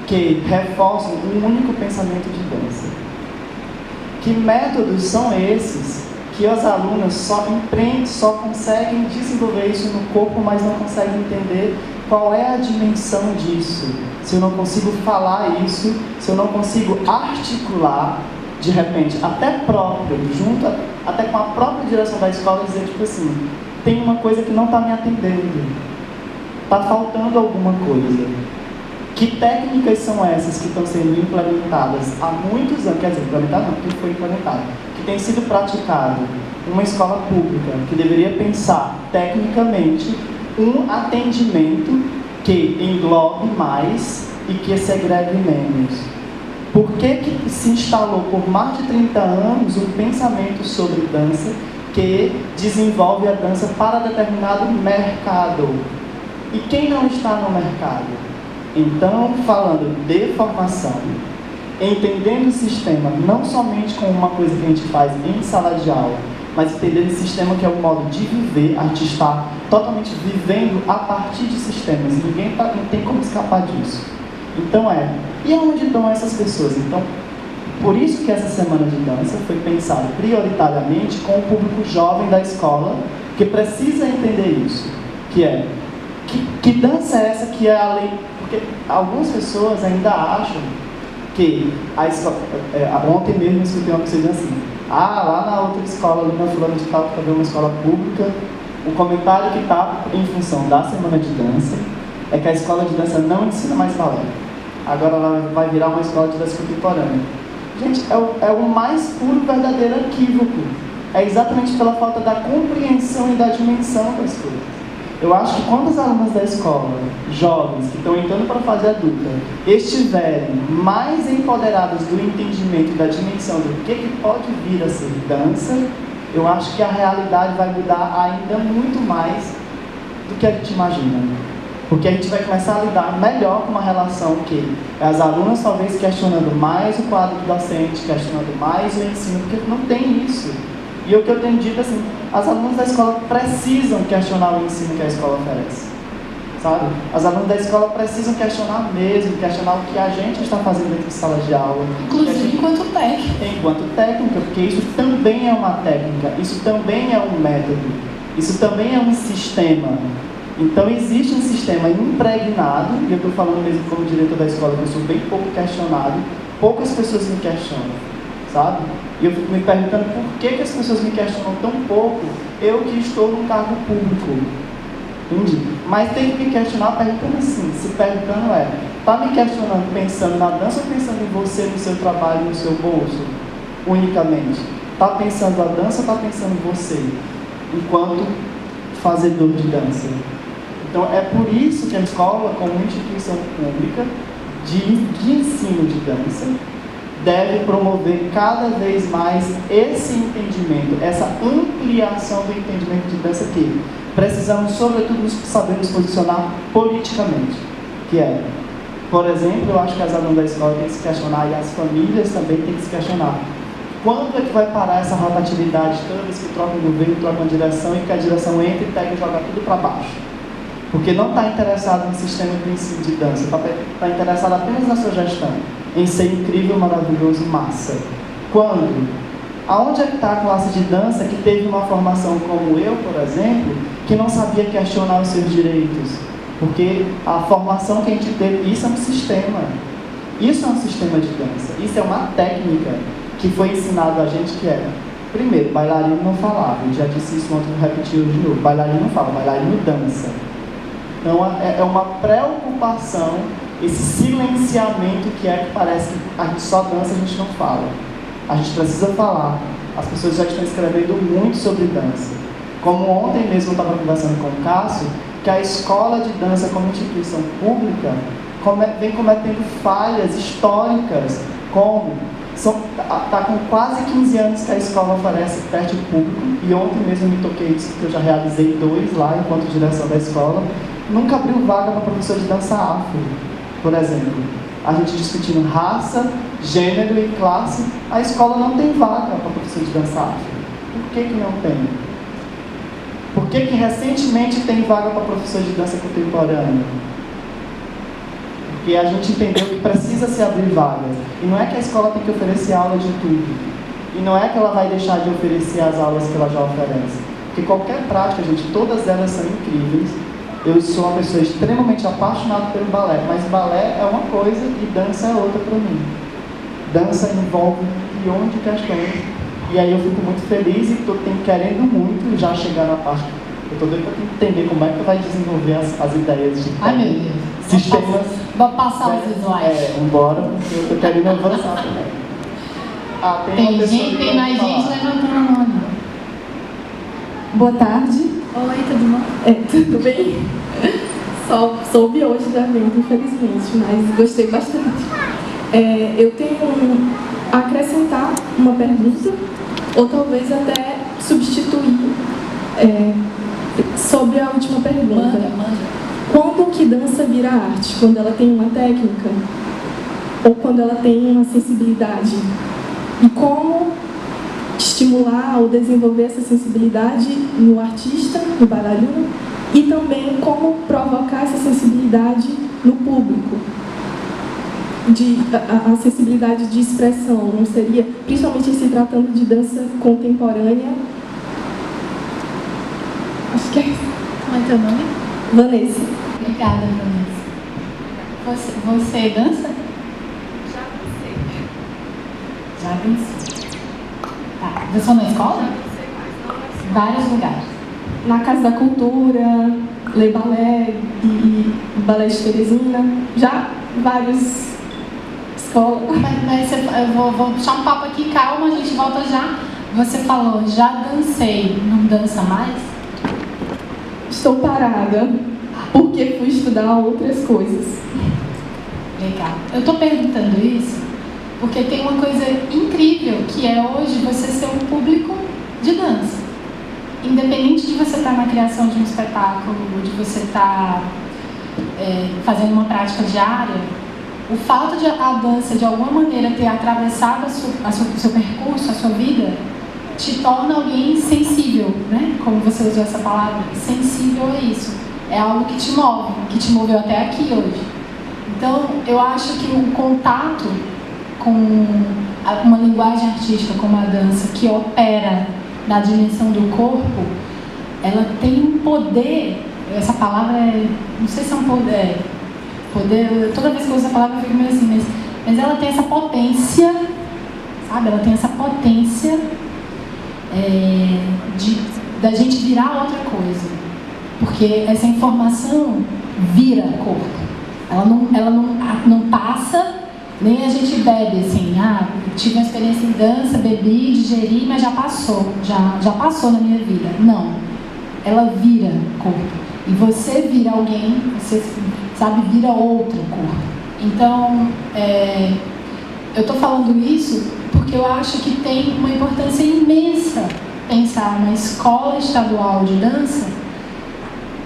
que reforçam um único pensamento de dança. Que métodos são esses que as alunas só conseguem desenvolver isso no corpo, mas não conseguem entender qual é a dimensão disso. Se eu não consigo falar isso, se eu não consigo articular, de repente, até com a própria direção da escola, dizer tipo assim, tem uma coisa que não está me atendendo, está faltando alguma coisa. Que técnicas são essas que estão sendo implementadas há muitos anos, quer dizer, implementadas não, porque foi implementado, que tem sido praticado numa escola pública, que deveria pensar tecnicamente um atendimento que englobe mais e que segregue menos. Por que se instalou por mais de 30 anos um pensamento sobre dança que desenvolve a dança para determinado mercado? E quem não está no mercado? Então, falando de formação, entendendo o sistema não somente como uma coisa que a gente faz em sala de aula, mas entendendo o sistema que é o modo de viver, a gente está totalmente vivendo a partir de sistemas, e não tem como escapar disso. Então e onde estão essas pessoas? Então, por isso que essa semana de dança foi pensada prioritariamente com o público jovem da escola, que precisa entender isso, que é, que dança é essa que é além... Porque algumas pessoas ainda acham que a escola... ontem mesmo eu escutei uma pessoa dizendo assim, lá na outra escola, ali na fulana de tal, que também é uma escola pública, o comentário que está em função da semana de dança é que a escola de dança não ensina mais balé. Agora ela vai virar uma escola de dança contemporânea. Gente, é o mais puro verdadeiro equívoco. É exatamente pela falta da compreensão e da dimensão das coisas. Eu acho que quando as alunas da escola, jovens, que estão entrando para a fase adulta, estiverem mais empoderadas do entendimento e da dimensão do que pode vir a ser dança, eu acho que a realidade vai mudar ainda muito mais do que a gente imagina. Porque a gente vai começar a lidar melhor com uma relação que as alunas talvez questionando mais o quadro do docente, questionando mais o ensino, porque não tem isso. E o que eu tenho dito assim, as alunas da escola precisam questionar o ensino que a escola oferece. Sabe? As alunas da escola precisam questionar mesmo, questionar o que a gente está fazendo dentro de sala de aula. Inclusive enquanto técnica. Enquanto técnica, porque isso também é uma técnica, isso também é um método, isso também é um sistema. Então existe um sistema impregnado, e eu estou falando mesmo como diretor da escola, que eu sou bem pouco questionado, poucas pessoas me questionam, sabe? E eu fico me perguntando por que as pessoas me questionam tão pouco, eu que estou num cargo público. Entendi. Mas tem que me questionar perguntando assim, se perguntando está me questionando pensando na dança ou pensando em você, no seu trabalho, no seu bolso, unicamente? Está pensando a dança ou está pensando em você, enquanto fazedor de dança? Então é por isso que a escola, como instituição pública de ensino de dança, deve promover cada vez mais esse entendimento, essa ampliação do entendimento de dança aqui. Precisamos, sobretudo, saber nos posicionar politicamente, que é, por exemplo, eu acho que as alunas da escola têm que se questionar, e as famílias também têm que se questionar. Quando é que vai parar essa rotatividade, toda vez que troca um governo, troca uma direção, e que a direção entra e pega e joga tudo para baixo? Porque não está interessado no sistema de ensino de dança, está interessado apenas na sua gestão, em ser incrível, maravilhoso, massa. Quando? Aonde é que está a classe de dança que teve uma formação como eu, por exemplo, que não sabia questionar os seus direitos? Porque a formação que a gente teve, isso é um sistema. Isso é um sistema de dança. Isso é uma técnica que foi ensinado a gente que é, primeiro, bailarino não falava. Eu já disse isso ontem, vou repetir hoje de novo. Bailarino não fala, bailarino dança. Então é uma preocupação, esse silenciamento que parece que a gente só dança, a gente não fala. A gente precisa falar. As pessoas já estão escrevendo muito sobre dança. Como ontem mesmo eu estava conversando com o Cássio, que a escola de dança como instituição pública vem cometendo falhas históricas, como está com quase 15 anos que a escola oferece teste público, e ontem mesmo eu me toquei disso, porque eu já realizei 2 lá enquanto direção da escola. Nunca abriu vaga para professor de dança afro, por exemplo. A gente discutindo raça, gênero e classe, a escola não tem vaga para professor de dança afro. Por que não tem? Por que recentemente tem vaga para professor de dança contemporânea? Porque a gente entendeu que precisa se abrir vagas. E não é que a escola tem que oferecer aula de tudo. E não é que ela vai deixar de oferecer as aulas que ela já oferece. Porque qualquer prática, gente, todas elas são incríveis. Eu sou uma pessoa extremamente apaixonada pelo balé, mas balé é uma coisa e dança é outra para mim. Dança envolve milhões de questões, e aí eu fico muito feliz e estou querendo muito já chegar na parte. Eu estou doido para entender como é que vai desenvolver as ideias de sistemas. Vou passar os visuais. Vambora, porque eu estou querendo avançar também. Tem mais gente levantando a mão. Boa tarde. Oi, tudo bom? Tudo bem? Só soube hoje da venda, infelizmente, mas gostei bastante. Eu tenho a acrescentar uma pergunta, ou talvez até substituir sobre a última pergunta. Manda. Quando que dança vira arte? Quando ela tem uma técnica? Ou quando ela tem uma sensibilidade? E como estimular ou desenvolver essa sensibilidade no artista, no bailarino, e também como provocar essa sensibilidade no público, a sensibilidade de expressão, não seria, principalmente se tratando de dança contemporânea. Acho que é isso. Como é teu nome? Vanessa. Obrigada, Vanessa. Você dança? Já dancei. Tá. Dançou na escola? Vários lugares. Na Casa da Cultura, Lei Balé e Balé de Teresina, já várias escolas. Mas eu vou puxar um papo aqui, calma, a gente volta já. Você falou, já dancei, não dança mais? Estou parada, porque fui estudar outras coisas. Legal. Eu estou perguntando isso porque tem uma coisa incrível, que é hoje você ser um público de dança. Independente de você estar na criação de um espetáculo, de você estar fazendo uma prática diária, o fato de a dança de alguma maneira ter atravessado o seu percurso, a sua vida, te torna alguém sensível, né? Como você usou essa palavra, sensível a isso. É algo que te move, que te moveu até aqui hoje. Então, eu acho que o contato com uma linguagem artística como a dança, que opera na dimensão do corpo, ela tem um poder, essa palavra não sei se é um poder, toda vez que eu uso essa palavra eu fico meio assim, mas ela tem essa potência, sabe? Ela tem essa potência da gente virar outra coisa, porque essa informação vira corpo. Ela não passa, nem a gente bebe assim, tive uma experiência em dança, bebi, digeri, mas já passou na minha vida. Não, ela vira corpo. E você vira alguém, você, sabe, vira outro corpo. Então, eu estou falando isso porque eu acho que tem uma importância imensa pensar na escola estadual de dança,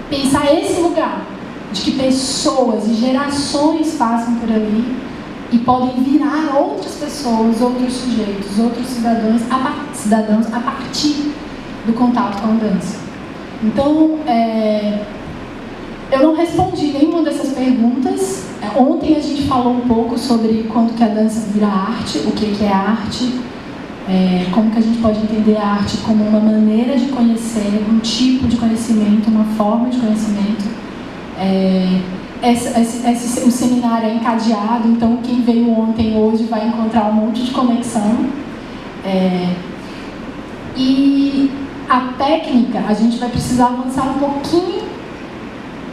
pensar esse lugar de que pessoas e gerações passam por ali e podem virar outras pessoas, outros sujeitos, outros cidadãos a partir do contato com a dança. Então, eu não respondi nenhuma dessas perguntas. Ontem a gente falou um pouco sobre quando que a dança vira arte, o que é arte, como que a gente pode entender a arte como uma maneira de conhecer, um tipo de conhecimento, uma forma de conhecimento. O seminário é encadeado, então quem veio ontem, hoje vai encontrar um monte de conexão. E a técnica, a gente vai precisar avançar um pouquinho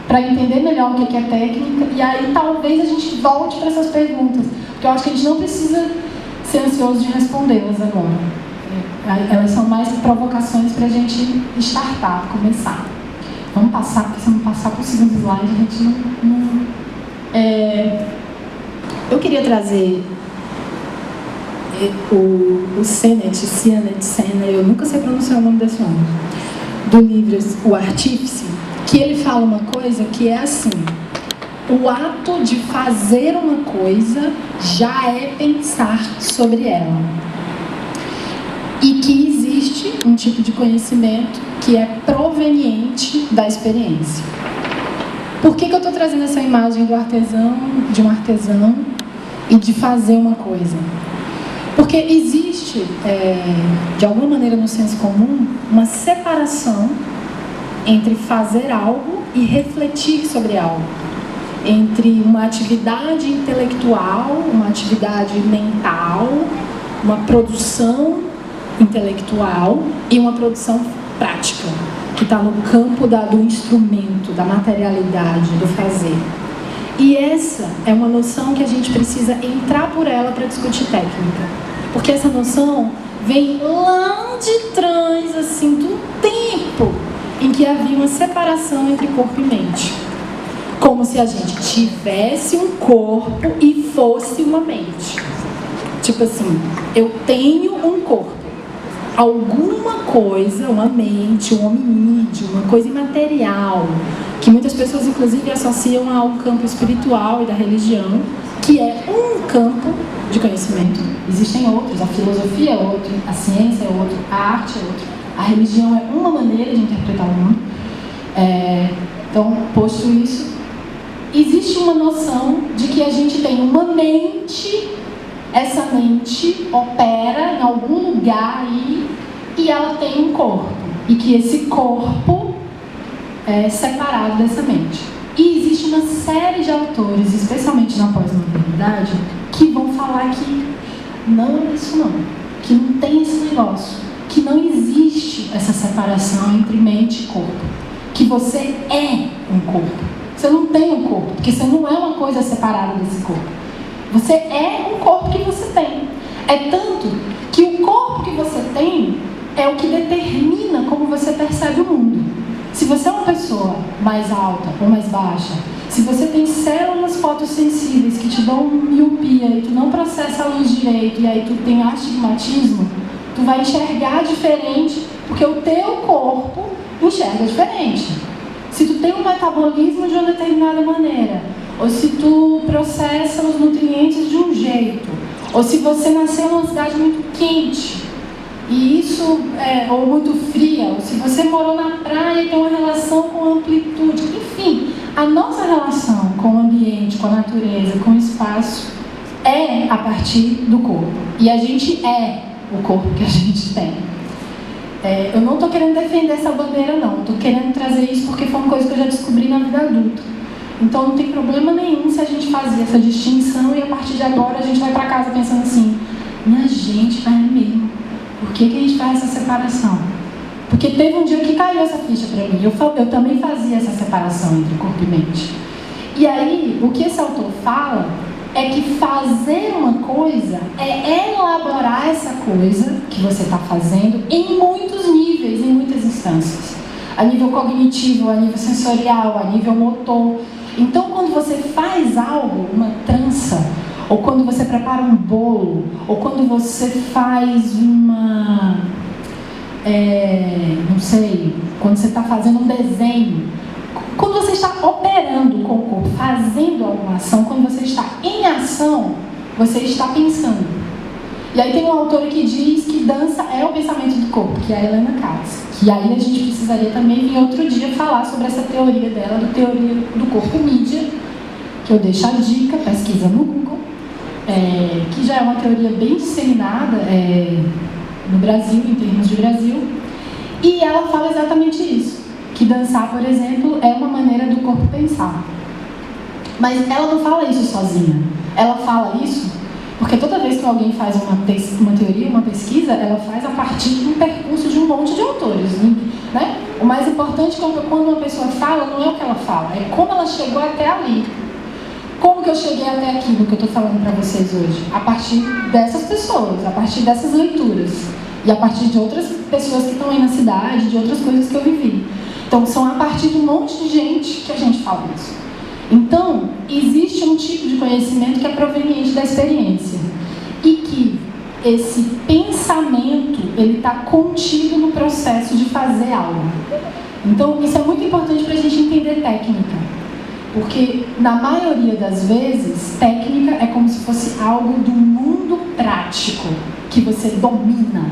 para entender melhor o que é técnica, e aí talvez a gente volte para essas perguntas, porque eu acho que a gente não precisa ser ansioso de respondê-las agora. Elas são mais provocações para a gente startar, começar. Vamos passar, porque se não passar para o segundo slide, a gente não... Eu queria trazer o Sennett, eu nunca sei pronunciar o nome desse homem, do livro O Artífice, que ele fala uma coisa que é assim: o ato de fazer uma coisa já é pensar sobre ela. E que existe um tipo de conhecimento que é proveniente da experiência. Por que eu estou trazendo essa imagem do artesão, de um artesão e de fazer uma coisa? Porque existe, de alguma maneira no senso comum, uma separação entre fazer algo e refletir sobre algo. Entre uma atividade intelectual, uma atividade mental, uma produção intelectual e uma produção prática, que está no campo do instrumento, da materialidade, do fazer. E essa é uma noção que a gente precisa entrar por ela para discutir técnica. Porque essa noção vem lá de trás, assim, do tempo em que havia uma separação entre corpo e mente. Como se a gente tivesse um corpo e fosse uma mente. Tipo assim, eu tenho um corpo. Alguma coisa, uma mente, um hominídeo, uma coisa imaterial, que muitas pessoas inclusive associam ao campo espiritual e da religião, que é um campo de conhecimento. Existem outros, a filosofia é outro, a ciência é outro, a arte é outro, a religião é uma maneira de interpretar o mundo. Então, posto isso, existe uma noção de que a gente tem uma mente, essa mente opera em algum lugar aí e ela tem um corpo. E que esse corpo é separado dessa mente. E existe uma série de autores, especialmente na pós-modernidade, que vão falar que não é isso não. Que não tem esse negócio. Que não existe essa separação entre mente e corpo. Que você é um corpo. Você não tem um corpo, porque você não é uma coisa separada desse corpo. Você é um corpo que você tem. É tanto que o corpo que você tem é o que determina como você percebe o mundo. Se você é uma pessoa mais alta ou mais baixa, se você tem células fotossensíveis que te dão miopia e tu não processa a luz direito e aí tu tem astigmatismo, tu vai enxergar diferente porque o teu corpo enxerga diferente. se tu tem um metabolismo de uma determinada maneira, ou se tu processa os nutrientes de um jeito, ou se você nasceu numa cidade muito quente, e isso ou muito fria, ou se você morou na praia e tem uma relação com amplitude, enfim, a nossa relação com o ambiente, com a natureza, com o espaço é a partir do corpo. E a gente é o corpo que a gente tem. Eu não estou querendo defender essa bandeira, não. Estou querendo trazer isso porque foi uma coisa que eu já descobri na vida adulta. Então não tem problema nenhum se a gente fazer essa distinção e a partir de agora a gente vai para casa pensando assim, minha gente, é mesmo. Por que a gente faz essa separação? Porque teve um dia que caiu essa ficha para mim. Eu também fazia essa separação entre corpo e mente. E aí, o que esse autor fala é que fazer uma coisa é elaborar essa coisa que você está fazendo em muitos níveis, em muitas instâncias. A nível cognitivo, a nível sensorial, a nível motor. Então, quando você faz algo, uma trança, ou quando você prepara um bolo, ou quando você faz uma... não sei, quando você está fazendo um desenho, quando você está operando com o corpo, fazendo alguma ação, quando você está em ação, você está pensando. E aí tem um autor que diz que dança é o pensamento do corpo, que é a Helena Katz. Que aí a gente precisaria também vir outro dia falar sobre essa teoria dela, do teoria do corpo mídia, que eu deixo a dica, pesquisa no Google, que já é uma teoria bem disseminada no Brasil, em termos de Brasil, e ela fala exatamente isso. Que dançar, por exemplo, é uma maneira do corpo pensar. Mas ela não fala isso sozinha. Ela fala isso porque toda vez que alguém faz uma teoria, uma pesquisa, ela faz a partir de um percurso de um monte de autores, né? O mais importante é quando uma pessoa fala, não é o que ela fala, é como ela chegou até ali. Como que eu cheguei até aquilo que eu estou falando para vocês hoje? A partir dessas pessoas, a partir dessas leituras. E a partir de outras pessoas que estão aí na cidade, de outras coisas que eu vivi. Então, são a partir de um monte de gente que a gente fala isso. Então, existe um tipo de conhecimento que é proveniente da experiência. E que esse pensamento, ele está contido no processo de fazer algo. Então, isso é muito importante para a gente entender técnica. Porque, na maioria das vezes, técnica é como se fosse algo do mundo prático, que você domina,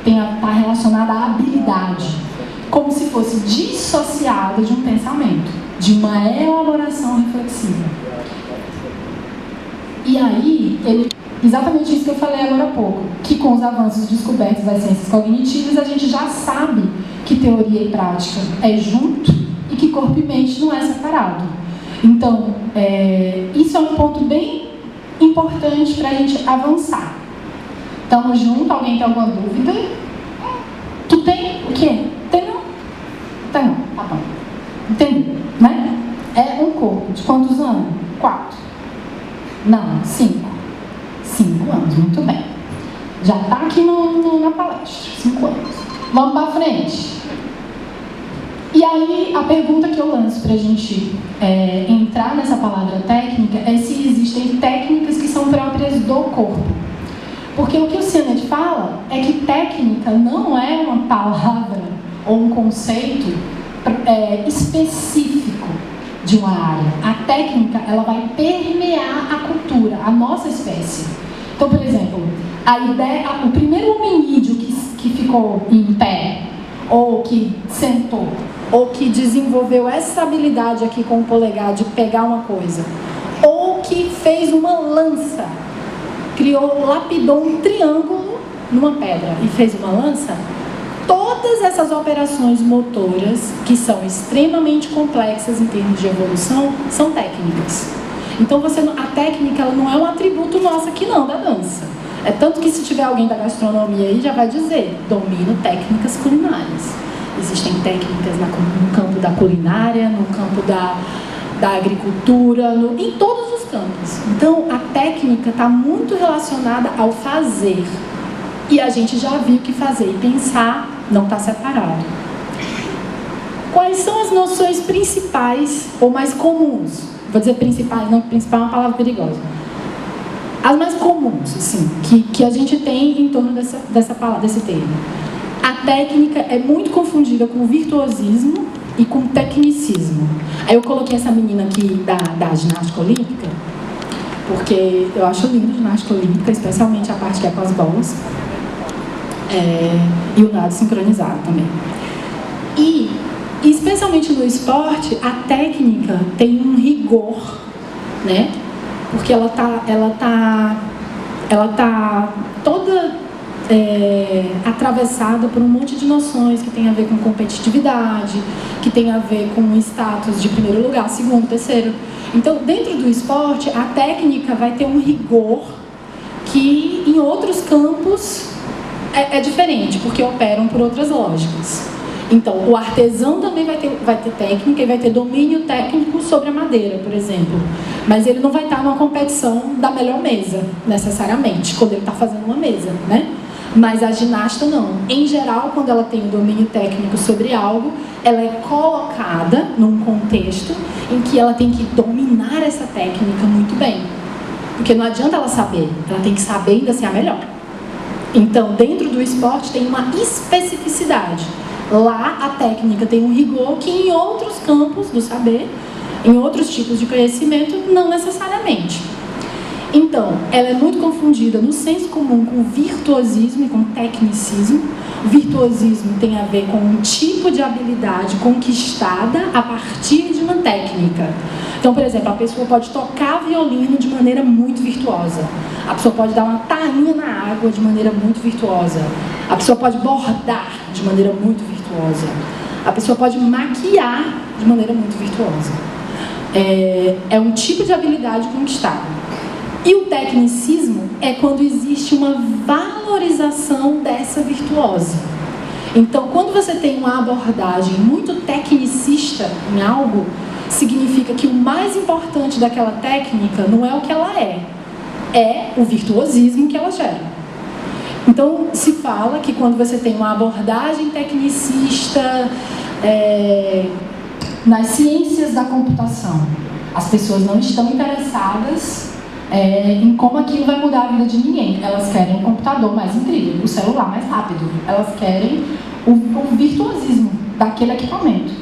está relacionada à habilidade. Como se fosse dissociada de um pensamento, de uma elaboração reflexiva. E aí, exatamente isso que eu falei agora há pouco, que com os avanços descobertos das ciências cognitivas, a gente já sabe que teoria e prática é junto e que corpo e mente não é separado. Então, isso é um ponto bem importante para a gente avançar. Estamos juntos? Alguém tem alguma dúvida? Tu tem o quê? Tem não? Tem não, tá bom. Entendeu, né? É um corpo de quantos anos? 4. Não, 5. 5 anos, muito bem. Já está aqui na palestra, 5 anos. Vamos para frente. E aí, a pergunta que eu lanço para a gente entrar nessa palavra técnica é se existem técnicas que são próprias do corpo. Porque o que o Sianet fala é que técnica não é uma palavra ou um conceito específico de uma área. A técnica, ela vai permear a cultura, a nossa espécie. Então, por exemplo, o primeiro hominídeo que ficou em pé, ou que sentou, ou que desenvolveu essa habilidade aqui com o polegar de pegar uma coisa, ou que fez uma lança, lapidou um triângulo numa pedra e fez uma lança, todas essas operações motoras, que são extremamente complexas em termos de evolução, são técnicas. Então, a técnica, ela não é um atributo nosso aqui não, da dança. É tanto que se tiver alguém da gastronomia aí, já vai dizer, domino técnicas culinárias. Existem técnicas no campo da culinária, no campo da agricultura, em todos os campos. Então, a técnica está muito relacionada ao fazer. E a gente já viu que fazer e pensar não está separado. Quais são as noções principais ou mais comuns? Vou dizer principais, não, principal é uma palavra perigosa. As mais comuns, assim, que a gente tem em torno dessa palavra, desse termo. A técnica é muito confundida com o virtuosismo e com tecnicismo. Aí eu coloquei essa menina aqui da ginástica olímpica, porque eu acho lindo a ginástica olímpica, especialmente a parte que é com as bolas, e o nado sincronizado também. E, especialmente no esporte, a técnica tem um rigor, né? Porque ela tá toda atravessada por um monte de noções que tem a ver com competitividade, que tem a ver com status de primeiro lugar, segundo, terceiro. Então, dentro do esporte, a técnica vai ter um rigor que em outros campos é diferente, porque operam por outras lógicas. Então, o artesão também vai ter técnica e vai ter domínio técnico sobre a madeira, por exemplo. Mas ele não vai estar numa competição da melhor mesa, necessariamente, quando ele está fazendo uma mesa, né? Mas a ginasta não. Em geral, quando ela tem um domínio técnico sobre algo, ela é colocada num contexto em que ela tem que dominar essa técnica muito bem. Porque não adianta ela saber, ela tem que saber ainda ser a melhor. Então, dentro do esporte tem uma especificidade. Lá, a técnica tem um rigor que em outros campos do saber, em outros tipos de conhecimento, não necessariamente. Então, ela é muito confundida no senso comum com virtuosismo e com tecnicismo. O virtuosismo tem a ver com um tipo de habilidade conquistada a partir de uma técnica. Então, por exemplo, a pessoa pode tocar violino de maneira muito virtuosa. A pessoa pode dar uma tainha na água de maneira muito virtuosa. A pessoa pode bordar de maneira muito virtuosa. A pessoa pode maquiar de maneira muito virtuosa. É um tipo de habilidade conquistada. E o tecnicismo é quando existe uma valorização dessa virtuose. Então, quando você tem uma abordagem muito tecnicista em algo, significa que o mais importante daquela técnica não é o que ela é o virtuosismo que ela gera. Então, se fala que quando você tem uma abordagem tecnicista nas ciências da computação, as pessoas não estão interessadas em como aquilo vai mudar a vida de ninguém. Elas querem um computador mais incrível, o celular mais rápido. Elas querem o virtuosismo daquele equipamento.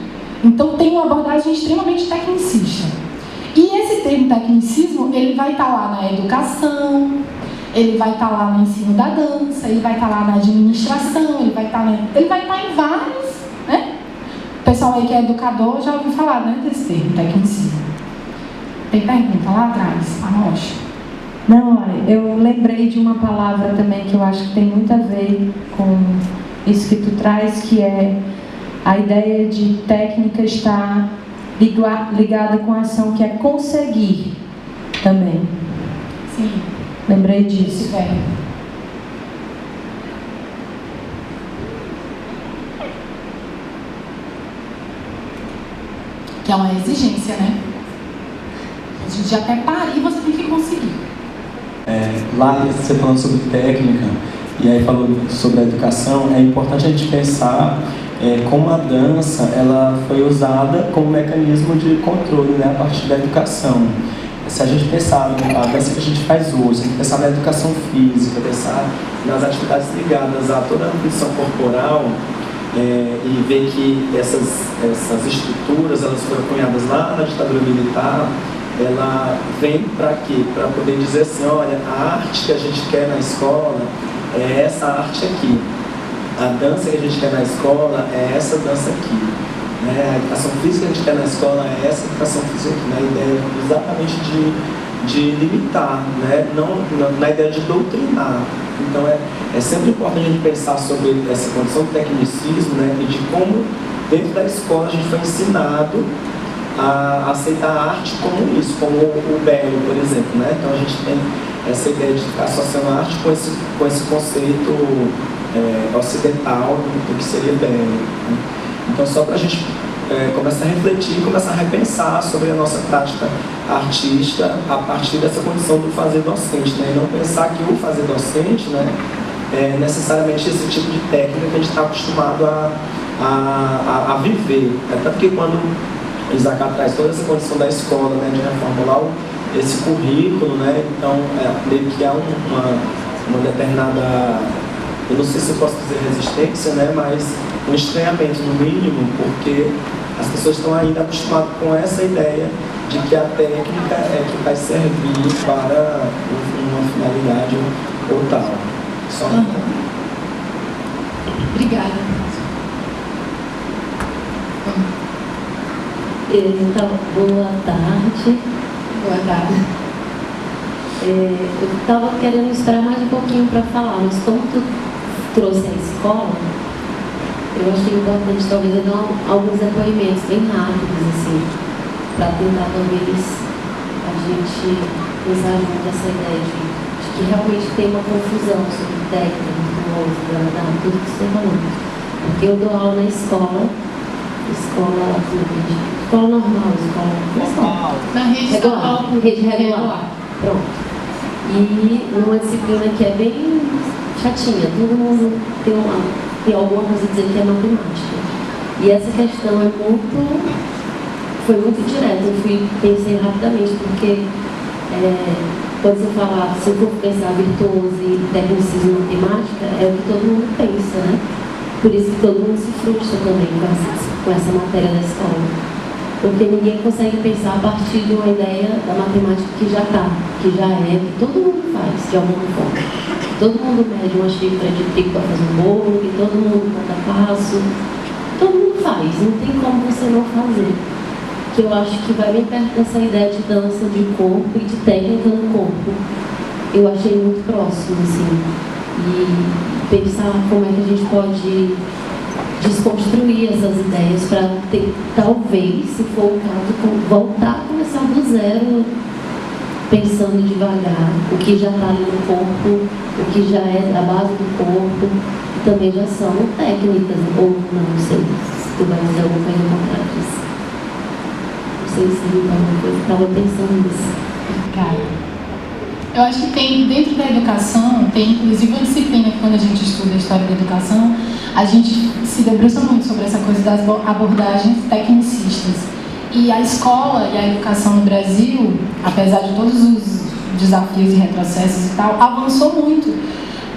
Então, tem uma abordagem extremamente tecnicista. E esse termo tecnicismo, ele vai estar lá na educação, ele vai estar lá no ensino da dança, ele vai estar lá na administração, ele vai estar em vários, né? O pessoal aí que é educador já ouviu falar, né, desse termo tecnicismo. Tem pergunta lá atrás? Anote. Não, olha, eu lembrei de uma palavra também que eu acho que tem muito a ver com isso que tu traz, que é a ideia de técnica estar ligada com a ação, que é conseguir também. Sim. Lembrei disso. Esse verbo. Que é uma exigência, né? A gente até parir, você tem que conseguir. Lá você falando sobre técnica, e aí falou sobre a educação, é importante a gente pensar como a dança ela foi usada como mecanismo de controle, né, a partir da educação. Se a gente pensar na dança que a gente faz hoje, pensar na educação física, pensar nas atividades ligadas a toda a ambição corporal, e ver que essas estruturas elas foram cunhadas lá na ditadura militar, ela vem para quê? Para poder dizer assim, olha, a arte que a gente quer na escola é essa arte aqui. A dança que a gente quer na escola é essa dança aqui. Né? A educação física que a gente quer na escola é essa educação física aqui. Na ideia exatamente de limitar, né? Não na ideia de doutrinar. Então é sempre importante a gente pensar sobre essa condição de tecnicismo, né? E de como dentro da escola a gente foi ensinado a aceitar a arte como isso, como o belo, por exemplo, né? Então a gente tem essa ideia de ficar associando a arte com esse conceito ocidental do que seria belo, né? Então só para a gente começar a refletir, começar a repensar sobre a nossa prática artista a partir dessa condição do fazer docente, né? E não pensar que o fazer docente, né, é necessariamente esse tipo de técnica que a gente está acostumado a viver. Tanto que quando Isaac traz toda essa condição da escola, né, de reformular esse currículo, né, então meio que há uma determinada, eu não sei se eu posso dizer resistência, né, mas um estranhamento no mínimo, porque As pessoas estão ainda acostumadas com essa ideia de que a técnica é que vai servir para uma finalidade ou tal. Só Obrigada. Então, boa tarde. Boa tarde. Eu estava querendo esperar mais um pouquinho para falar, mas como tu trouxe a escola, eu achei importante talvez eu dar alguns depoimentos bem rápidos, assim, para tentar talvez a gente pensar junto essa ideia de que realmente tem uma confusão sobre técnica, música, tudo que você falou. Porque eu dou aula na escola normal, escola Na rede regular, rede regular. Pronto. E numa disciplina que é bem chatinha, todo mundo tem alguma coisa a dizer que é matemática. E essa questão foi muito direta. Eu pensei rapidamente, porque quando você fala, se eu for pensar virtuoso e tecnicismo em matemática, é o que todo mundo pensa, né? Por isso que todo mundo se frustra também com essa matéria da escola. Porque ninguém consegue pensar a partir de uma ideia da matemática que já que todo mundo faz, de alguma forma. Todo mundo mede uma xícara de trigo para fazer um bolo, que todo mundo conta passo. Todo mundo faz, não tem como você não fazer. Que eu acho que vai bem perto dessa ideia de dança de corpo e de técnica no corpo. Eu achei muito próximo, assim. E pensar como é que a gente pode desconstruir essas ideias para talvez, se for o caso, voltar a começar do zero, pensando devagar o que já está ali no corpo, o que já é a base do corpo, e também já são técnicas, ou não sei se tu vai dizer alguma coisa contrária disso. Não sei se alguma coisa, estava pensando nisso. Cara, eu acho que tem, dentro da educação, tem inclusive uma disciplina que quando a gente estuda a história da educação, a gente se debruça muito sobre essa coisa das abordagens tecnicistas. E a escola e a educação no Brasil, apesar de todos os desafios e retrocessos e tal, avançou muito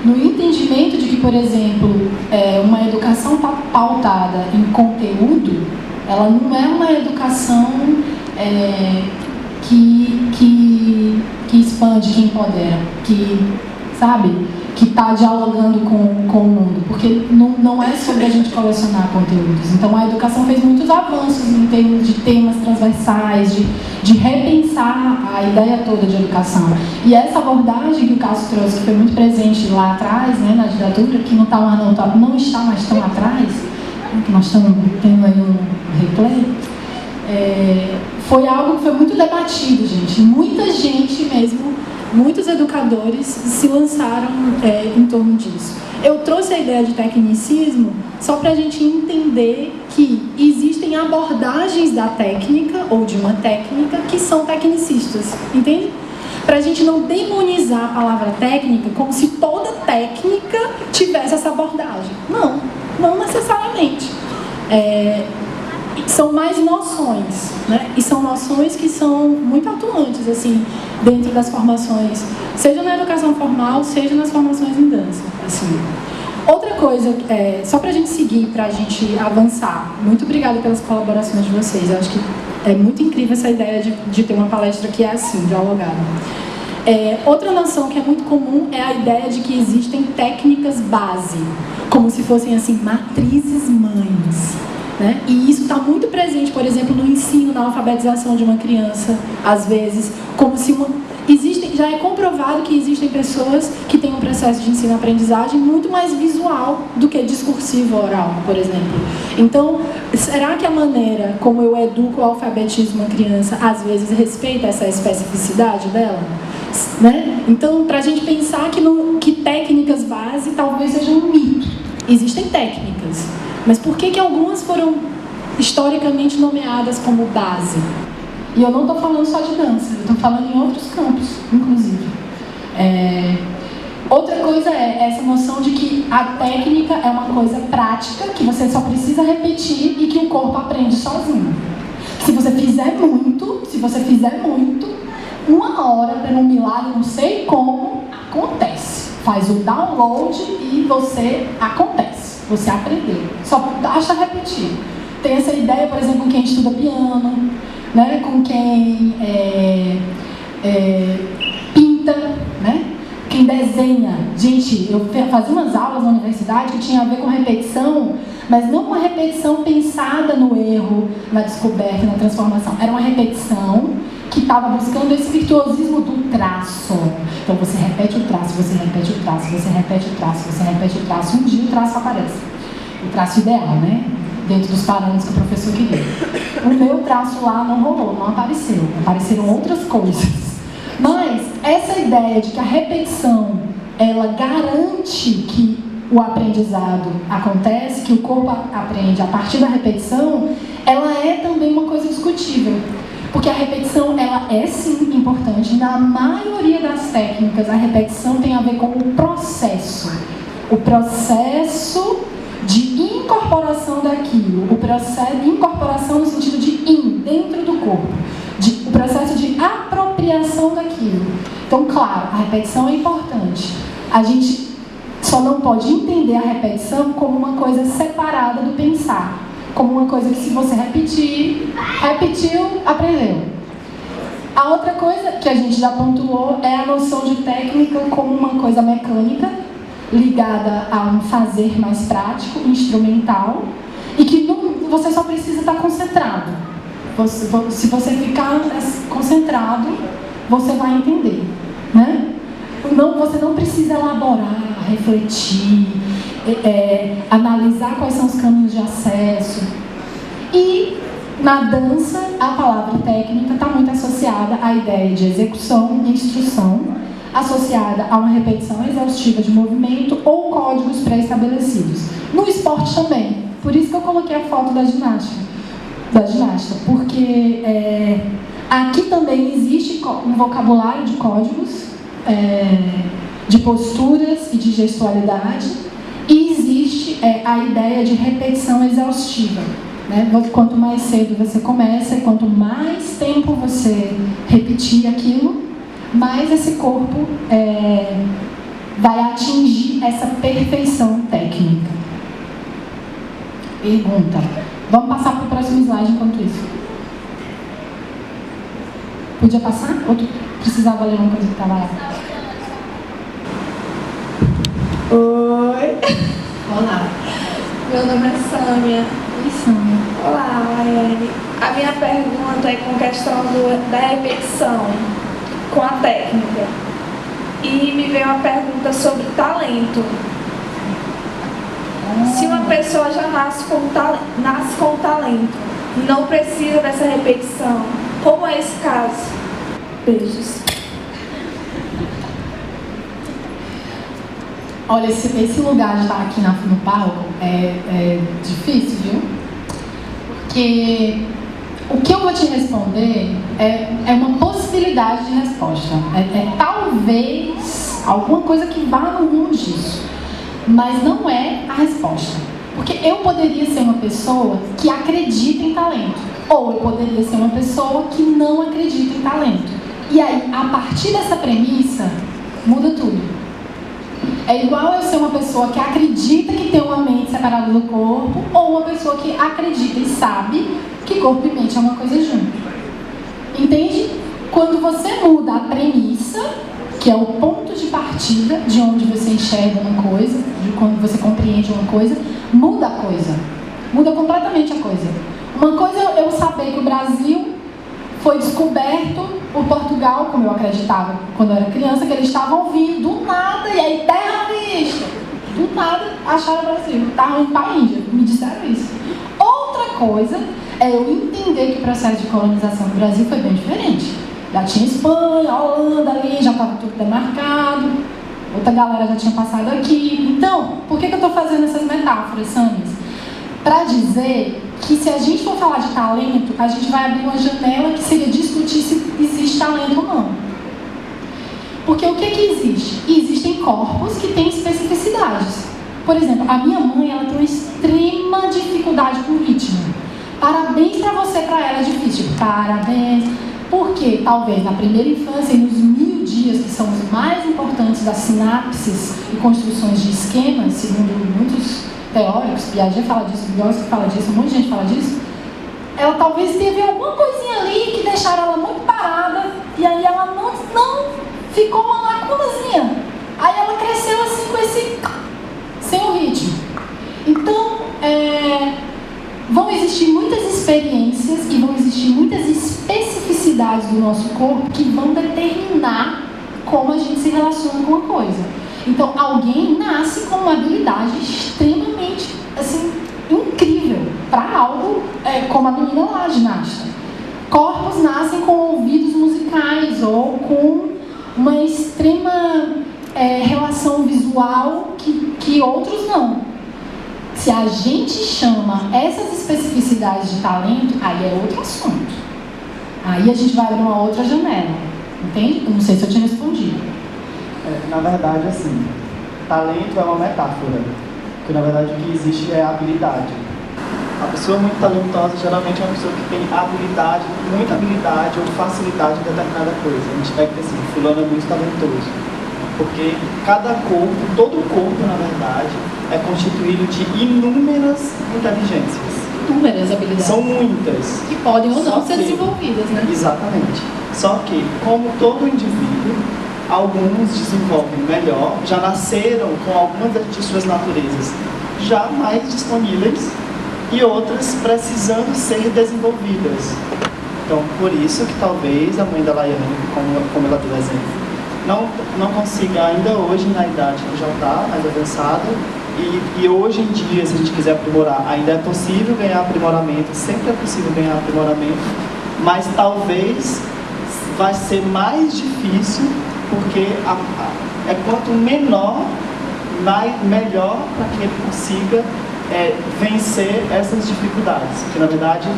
no entendimento de que, por exemplo, uma educação pautada em conteúdo, ela não é uma educação que expande, que empodera, que está dialogando com o mundo, porque não é sobre a gente colecionar conteúdos. Então a educação fez muitos avanços em termos de temas transversais, de repensar a ideia toda de educação. E essa abordagem que o Cássio trouxe, que foi muito presente lá atrás, né, na ditadura, que não está mais tão atrás, que nós estamos tendo aí um replay, foi algo que foi muito debatido, gente. Muita gente mesmo, muitos educadores se lançaram em torno disso. Eu trouxe a ideia de tecnicismo só para a gente entender que existem abordagens da técnica ou de uma técnica que são tecnicistas, entende? Para a gente não demonizar a palavra técnica como se toda técnica tivesse essa abordagem. Não necessariamente. São mais noções, né? E são noções que são muito atuantes, assim, dentro das formações, seja na educação formal, seja nas formações em dança, assim. Outra coisa, só para a gente seguir, para a gente avançar, muito obrigada pelas colaborações de vocês, eu acho que é muito incrível essa ideia de ter uma palestra que é assim, dialogada. Outra noção que é muito comum é a ideia de que existem técnicas base, como se fossem, assim, matrizes mães. Né? E isso está muito presente, por exemplo, no ensino, na alfabetização de uma criança, às vezes, como se já é comprovado que existem pessoas que têm um processo de ensino-aprendizagem muito mais visual do que discursivo oral, por exemplo. Então, será que a maneira como eu educo ou alfabetizo uma criança, às vezes, respeita essa especificidade dela? Né? Então, para a gente pensar que técnicas base talvez sejam um mito. Existem técnicas. Mas por que algumas foram historicamente nomeadas como base? E eu não estou falando só de dança, eu estou falando em outros campos, inclusive. Outra coisa é essa noção de que a técnica é uma coisa prática, que você só precisa repetir e que o corpo aprende sozinho. Se você fizer muito, uma hora, para um milagre, não sei como, acontece. Faz o download e você acontece. Você aprendeu. Só basta repetir. tem essa ideia, por exemplo, com quem estuda piano, né? Com quem pinta, né? Quem desenha. Gente, eu fazia umas aulas na universidade que tinha a ver com repetição, mas não uma repetição pensada no erro, na descoberta, na transformação. Era uma repetição que estava buscando esse virtuosismo do traço. Então você repete o traço, você repete o traço, você repete o traço, você repete o traço. Um dia o traço aparece. O traço ideal, né? Dentro dos parâmetros que o professor queria. O meu traço lá não rolou, não apareceu. Apareceram outras coisas. Mas essa ideia de que a repetição, ela garante que o aprendizado acontece, que o corpo aprende a partir da repetição, ela é também uma coisa discutível. Porque a repetição, ela é sim importante. Na maioria das técnicas, a repetição tem a ver com o processo. O processo de incorporação daquilo. O processo de incorporação no sentido de dentro do corpo. O processo de apropriação daquilo. Então, claro, a repetição é importante. A gente só não pode entender a repetição como uma coisa separada do pensar. Como uma coisa que, se você repetiu, aprendeu. A outra coisa que a gente já pontuou é a noção de técnica como uma coisa mecânica, ligada a um fazer mais prático, instrumental, e que você só precisa estar concentrado. Se você ficar concentrado, você vai entender, né? Você não precisa elaborar, refletir, analisar quais são os caminhos de acesso. E na dança, a palavra técnica está muito associada à ideia de execução e instrução, associada a uma repetição exaustiva de movimento ou códigos pré-estabelecidos. No esporte também. Por isso que eu coloquei a foto da ginástica, porque aqui também existe um vocabulário de códigos, de posturas e de gestualidade, e existe a ideia de repetição exaustiva, né? Quanto mais cedo você começa, quanto mais tempo você repetir aquilo, mais esse corpo vai atingir essa perfeição técnica. Pergunta. Vamos passar para o próximo slide enquanto isso. Podia passar? Ou tu precisava ler uma coisa que estava lá? Oi. Olá. Meu nome é Sâmia. Oi, Sâmia. Olá, Laiane. A minha pergunta é com questão da repetição com a técnica. E me veio uma pergunta sobre talento. Se uma pessoa já nasce com talento, não precisa dessa repetição, como é esse caso? Beijos. Olha, esse lugar de estar aqui no palco é difícil, viu? Porque o que eu vou te responder é uma possibilidade de resposta. Talvez alguma coisa que vá no rumo disso. Mas não é a resposta. Porque eu poderia ser uma pessoa que acredita em talento. Ou eu poderia ser uma pessoa que não acredita em talento. E aí, a partir dessa premissa, muda tudo. É igual eu ser uma pessoa que acredita que tem uma mente separada do corpo, ou uma pessoa que acredita e sabe que corpo e mente é uma coisa junto. Entende? Quando você muda a premissa, que é o ponto de partida de onde você enxerga uma coisa, de quando você compreende uma coisa, muda a coisa. Muda completamente a coisa. Uma coisa é eu saber que o Brasil foi descoberto por Portugal, como eu acreditava quando eu era criança, que eles estavam vindo do nada, e aí terra vista. Do nada acharam o Brasil. Estavam indo para a Índia, me disseram isso. Outra coisa é eu entender que o processo de colonização do Brasil foi bem diferente. Já tinha Espanha, Holanda ali, já estava tudo demarcado, outra galera já tinha passado aqui. Então, por que eu estou fazendo essas metáforas, Samis? Para dizer que se a gente for falar de talento, a gente vai abrir uma janela que seria discutir se existe talento ou não. Porque o que existe? Existem corpos que têm especificidades. Por exemplo, a minha mãe, ela tem uma extrema dificuldade com ritmo. Parabéns para você, para ela é difícil. Parabéns. Porque talvez na primeira infância e nos 1000 dias, que são os mais importantes das sinapses e construções de esquemas, segundo muitos teóricos, Piaget fala disso, Vygotsky fala disso, um monte de gente fala disso, ela talvez teve alguma coisinha ali que deixaram ela muito parada, e aí ela não ficou uma lacunazinha. Aí ela cresceu assim com esse... sem o ritmo. Então, vão existir muitas experiências e vão existir muitas especificidades do nosso corpo que vão determinar como a gente se relaciona com a coisa. Então, alguém nasce com uma habilidade extremamente, assim, incrível para algo como a menina lá, a ginasta. Corpos nascem com ouvidos musicais ou com uma extrema relação visual que outros não. Se a gente chama essas especificidades de talento, aí é outro assunto. Aí a gente vai abrir uma outra janela. Entende? Eu não sei se eu tinha respondido. Na verdade, assim, talento é uma metáfora. Porque, na verdade, o que existe é a habilidade. A pessoa muito talentosa geralmente é uma pessoa que tem habilidade, muita habilidade ou facilidade em determinada coisa. A gente pega assim, fulano é muito talentoso. Porque cada corpo, todo corpo, na verdade, é constituído de inúmeras inteligências. Inúmeras habilidades. São muitas. Que podem ou não ser que, desenvolvidas, né? Exatamente. Só que, como todo indivíduo, alguns desenvolvem melhor, já nasceram com algumas de suas naturezas já mais disponíveis e outras precisando ser desenvolvidas. Então, por isso que talvez a mãe da Laiane, como ela deu exemplo, não consiga ainda hoje, na idade que já está mais avançada, e hoje em dia, se a gente quiser aprimorar, ainda é possível ganhar aprimoramento, sempre é possível ganhar aprimoramento, mas talvez vai ser mais difícil, porque quanto menor, melhor para que ele consiga vencer essas dificuldades. Porque, na verdade,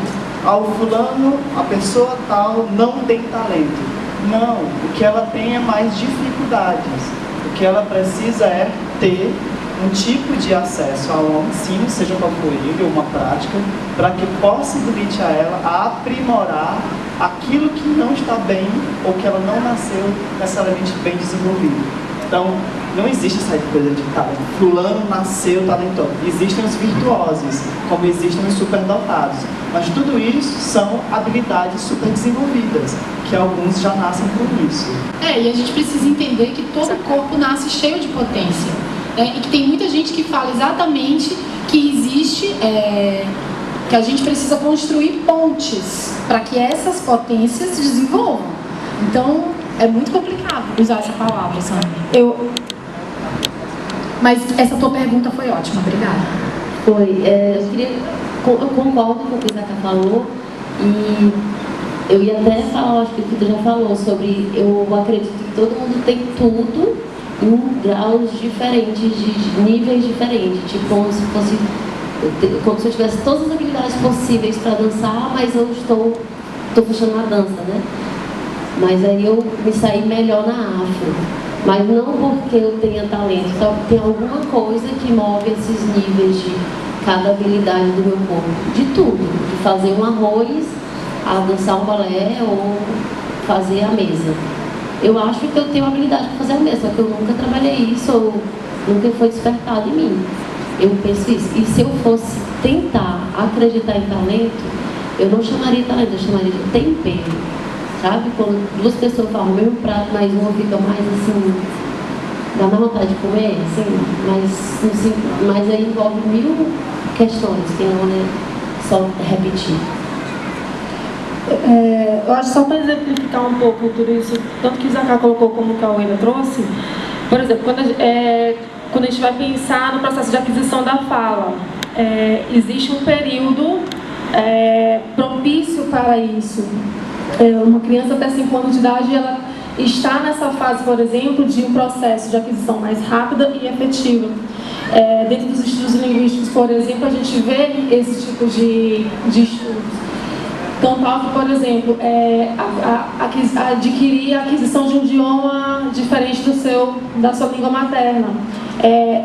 fulano, a pessoa tal, não tem talento. Não, o que ela tem é mais dificuldades. O que ela precisa é ter um tipo de acesso a um ensino, seja qual for ele, ou uma prática, para que possibilite a ela a aprimorar aquilo que não está bem ou que ela não nasceu necessariamente bem desenvolvido. Então, não existe essa coisa de talento. Fulano nasceu talentoso. Existem os virtuosos, como existem os superdotados. Mas tudo isso são habilidades super desenvolvidas, que alguns já nascem com isso. E a gente precisa entender que todo corpo nasce cheio de potência. E que tem muita gente que fala exatamente que existe, que a gente precisa construir pontes para que essas potências se desenvolvam. Então, é muito complicado usar essa palavra, sabe? Mas essa tua pergunta foi ótima, obrigada. Eu concordo com o que o Zeca falou e eu ia até falar, acho que o que tu já falou, sobre eu acredito que todo mundo tem tudo em graus diferentes, de níveis diferentes, tipo como se eu tivesse todas as habilidades possíveis para dançar, mas eu estou fechando a dança, né? Mas aí eu me saí melhor na afro. Mas não porque eu tenha talento, então tem alguma coisa que move esses níveis de cada habilidade do meu corpo. De tudo, de fazer um arroz, a dançar um balé ou fazer a mesa. Eu acho que eu tenho habilidade para fazer a mesa, só que eu nunca trabalhei isso, ou nunca foi despertado em mim. Eu penso isso. E se eu fosse tentar acreditar em talento, eu não chamaria de talento, eu chamaria de tempero. Sabe? Quando duas pessoas falam o mesmo prato, mas uma fica mais assim, dá mais vontade de comer, assim, mas aí envolve 1000 questões, que não é só repetir. Eu acho só para exemplificar um pouco tudo isso, tanto que o Zacá colocou como o Cauena trouxe, por exemplo, quando a gente vai pensar no processo de aquisição da fala, existe um período propício para isso. Uma criança até 5 anos de idade, ela está nessa fase, por exemplo, de um processo de aquisição mais rápida e efetiva. Dentro dos estudos linguísticos, por exemplo, a gente vê esse tipo de estudos. Então, por exemplo, adquirir a aquisição de um idioma diferente da sua língua materna.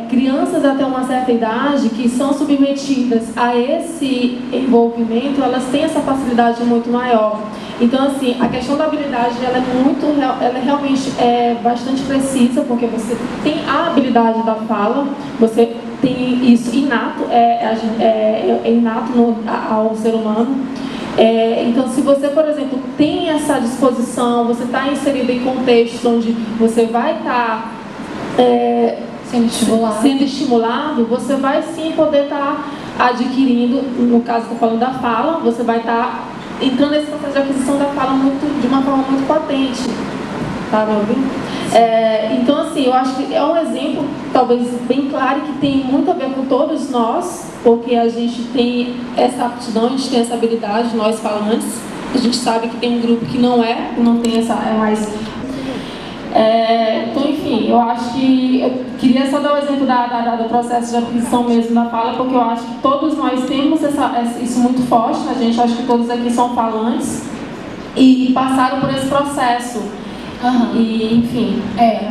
Crianças até uma certa idade que são submetidas a esse envolvimento, elas têm essa facilidade muito maior. Então, assim, a questão da habilidade, ela realmente é bastante precisa, porque você tem a habilidade da fala, você tem isso inato, é inato ao ser humano. Então, se você, por exemplo, tem essa disposição, você está inserido em contextos onde você vai estar sendo estimulado, você vai sim poder estar adquirindo, no caso estou falando da fala, você vai estar entrando nesse processo de aquisição da fala de uma forma muito potente. Tá me ouvindo? Então, assim, eu acho que é um exemplo, talvez bem claro, que tem muito a ver com todos nós, porque a gente tem essa aptidão, a gente tem essa habilidade, nós falantes. A gente sabe que tem um grupo que não tem essa, então, enfim, eu acho que eu queria só dar o exemplo do processo de aquisição mesmo da fala, porque eu acho que todos nós temos isso muito forte na gente. Eu acho que todos aqui são falantes e passaram por esse processo. E, enfim,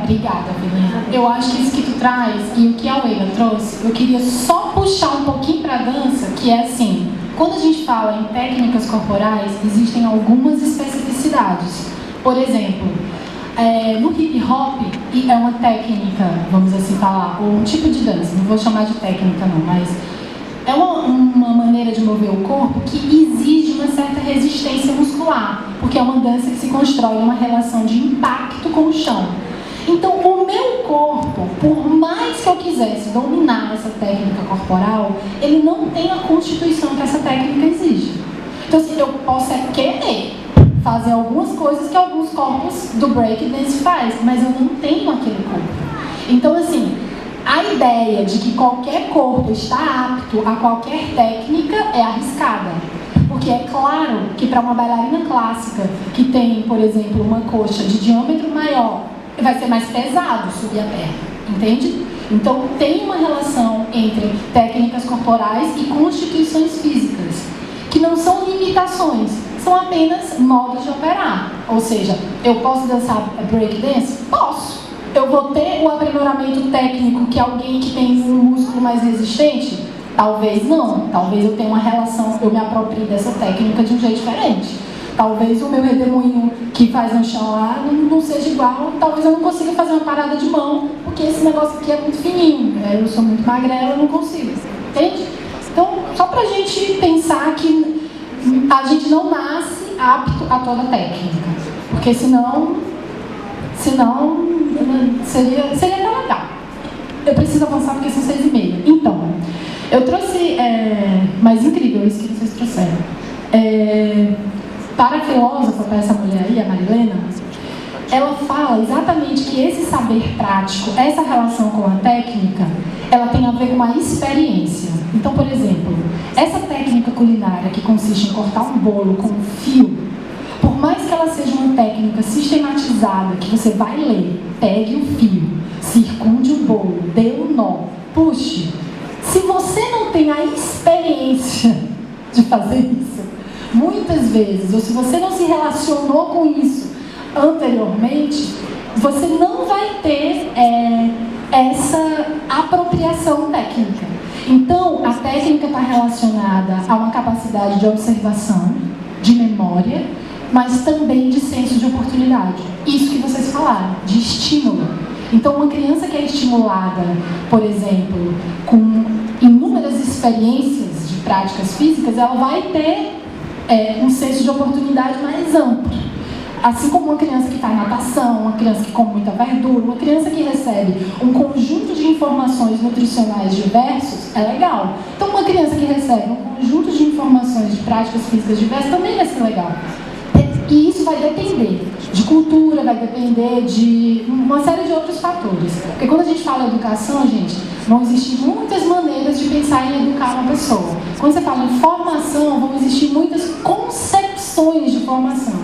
obrigada, Belinha. Eu acho que isso que tu traz e o que a Weila trouxe, eu queria só puxar um pouquinho para a dança, que é assim, quando a gente fala em técnicas corporais, existem algumas especificidades. Por exemplo, no hip hop, é uma técnica, vamos assim falar, ou um tipo de dança, não vou chamar de técnica não, mas é uma maneira de mover o corpo que exige uma certa resistência muscular, porque é uma dança que se constrói numa relação de impacto com o chão. Então, o meu corpo, por mais que eu quisesse dominar essa técnica corporal, ele não tem a constituição que essa técnica exige. Então, assim, eu posso querer fazer algumas coisas que alguns corpos do breakdance faz, mas eu não tenho aquele corpo. Então, assim, a ideia de que qualquer corpo está apto a qualquer técnica é arriscada. Porque é claro que para uma bailarina clássica que tem, por exemplo, uma coxa de diâmetro maior, vai ser mais pesado subir a perna, entende? Então tem uma relação entre técnicas corporais e constituições físicas, que não são limitações, são apenas modos de operar. Ou seja, eu posso dançar breakdance? Posso. Eu vou ter o aprimoramento técnico que alguém que tem um músculo mais resistente? Talvez não. Talvez eu tenha uma relação, eu me aproprie dessa técnica de um jeito diferente. Talvez o meu redemoinho que faz no chão lá não seja igual. Talvez eu não consiga fazer uma parada de mão, porque esse negócio aqui é muito fininho. Eu sou muito magrela, eu não consigo. Entende? Então, só pra gente pensar que a gente não nasce apto a toda técnica. Porque senão seria até legal. Eu preciso avançar porque são 6h30. Então, eu trouxe, mais incrível isso que vocês trouxeram. Para a filósofa, para essa mulher aí, a Marilena, ela fala exatamente que esse saber prático, essa relação com a técnica, ela tem a ver com a experiência. Então, por exemplo, essa técnica culinária que consiste em cortar um bolo com um fio, por mais que ela seja uma técnica sistematizada, que você vai ler, pegue o fio, circunde o bolo, dê o nó, puxe. Se você não tem a experiência de fazer isso, muitas vezes, ou se você não se relacionou com isso anteriormente, você não vai ter essa apropriação técnica. Então, a técnica está relacionada a uma capacidade de observação, de memória, mas também de senso de oportunidade. Isso que vocês falaram, de estímulo. Então, uma criança que é estimulada, por exemplo, com inúmeras experiências de práticas físicas, ela vai ter um senso de oportunidade mais amplo. Assim como uma criança que está em natação, uma criança que come muita verdura, uma criança que recebe um conjunto de informações nutricionais diversos, é legal. Então, uma criança que recebe um conjunto de informações de práticas físicas diversas também vai ser legal. E isso vai depender de cultura, vai depender de uma série de outros fatores. Porque quando a gente fala em educação, gente, vão existir muitas maneiras de pensar em educar uma pessoa. Quando você fala em formação, vão existir muitas concepções de formação.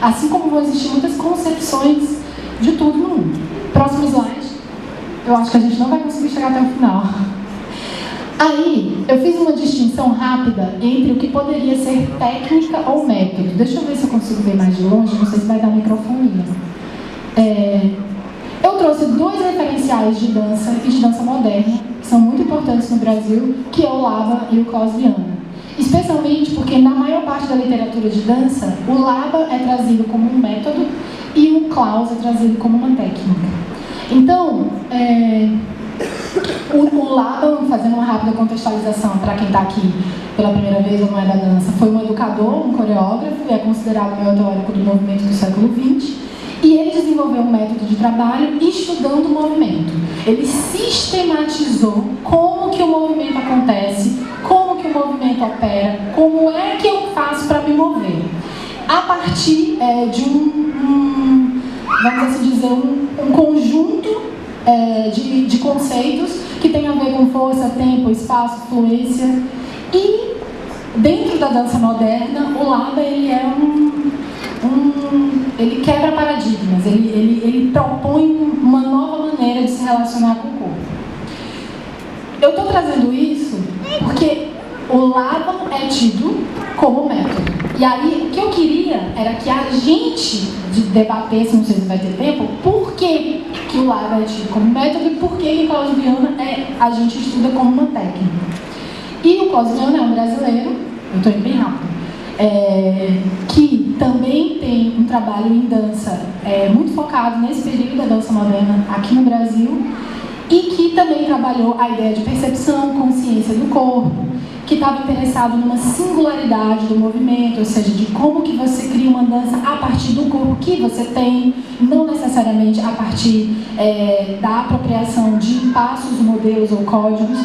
Assim como vão existir muitas concepções de tudo no mundo. Próximo slide. Eu acho que a gente não vai conseguir chegar até o final. Aí, eu fiz uma distinção rápida entre o que poderia ser técnica ou método. Deixa eu ver se eu consigo ver mais de longe, não sei se vai dar microfonia. Eu trouxe 2 referenciais de dança e de dança moderna, que são muito importantes no Brasil, que é o Laba e o Clausiana. Especialmente porque na maior parte da literatura de dança, o Laba é trazido como um método e o Klaus é trazido como uma técnica. Então, O Laban, fazendo uma rápida contextualização para quem está aqui pela primeira vez ou não é da dança, foi um educador, um coreógrafo, e é considerado o maior teórico do movimento do século XX. E ele desenvolveu um método de trabalho estudando o movimento. Ele sistematizou como que o movimento acontece, como que o movimento opera, como é que eu faço para me mover. A partir de vamos assim dizer, um conjunto de conceitos que tem a ver com força, tempo, espaço, fluência. E dentro da dança moderna, o Laban ele é ele quebra paradigmas, ele propõe uma nova maneira de se relacionar com o corpo. Eu estou trazendo isso porque o Laban é tido como método. E aí, o que eu queria era que a gente debatesse, não sei se vai ter tempo, por que o Laban é tido como método e por que Klaus Viana a gente estuda como uma técnica. E o Klaus Viana é um brasileiro, eu estou indo bem rápido, que também tem um trabalho em dança muito focado nesse período da dança moderna aqui no Brasil, e que também trabalhou a ideia de percepção, consciência do corpo, que estava interessado numa singularidade do movimento, ou seja, de como que você cria uma dança a partir do corpo que você tem, não necessariamente a partir da apropriação de passos, modelos ou códigos.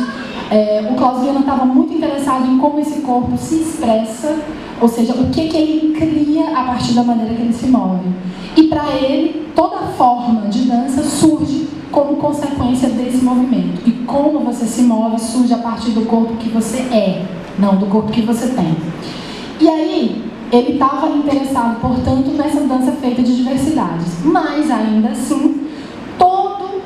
O Klaus Viana estava muito interessado em como esse corpo se expressa, ou seja, o que ele cria a partir da maneira que ele se move. E para ele, toda forma de dança surge como consequência desse movimento. E como você se move surge a partir do corpo que você é, não do corpo que você tem. E aí, ele estava interessado, portanto, nessa dança feita de diversidades. Mas, ainda assim, todo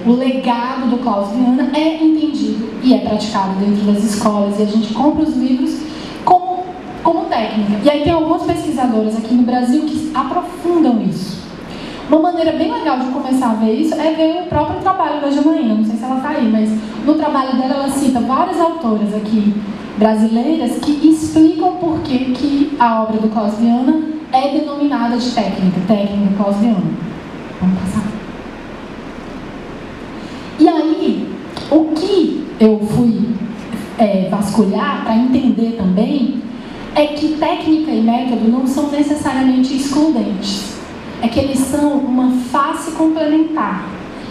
o legado do Klaus Viana é entendido e é praticado dentro das escolas. E a gente compra os livros como técnica. E aí tem algumas pesquisadoras aqui no Brasil que aprofundam isso. Uma maneira bem legal de começar a ver isso é ver o próprio trabalho da Janaína. Não sei se ela está aí, mas no trabalho dela ela cita várias autoras aqui brasileiras que explicam por que a obra do Klaus Viana é denominada de técnica Klaus Viana. Vamos passar. E aí, o que eu fui vasculhar para entender também é que técnica e método não são necessariamente excludentes. É que eles são uma face complementar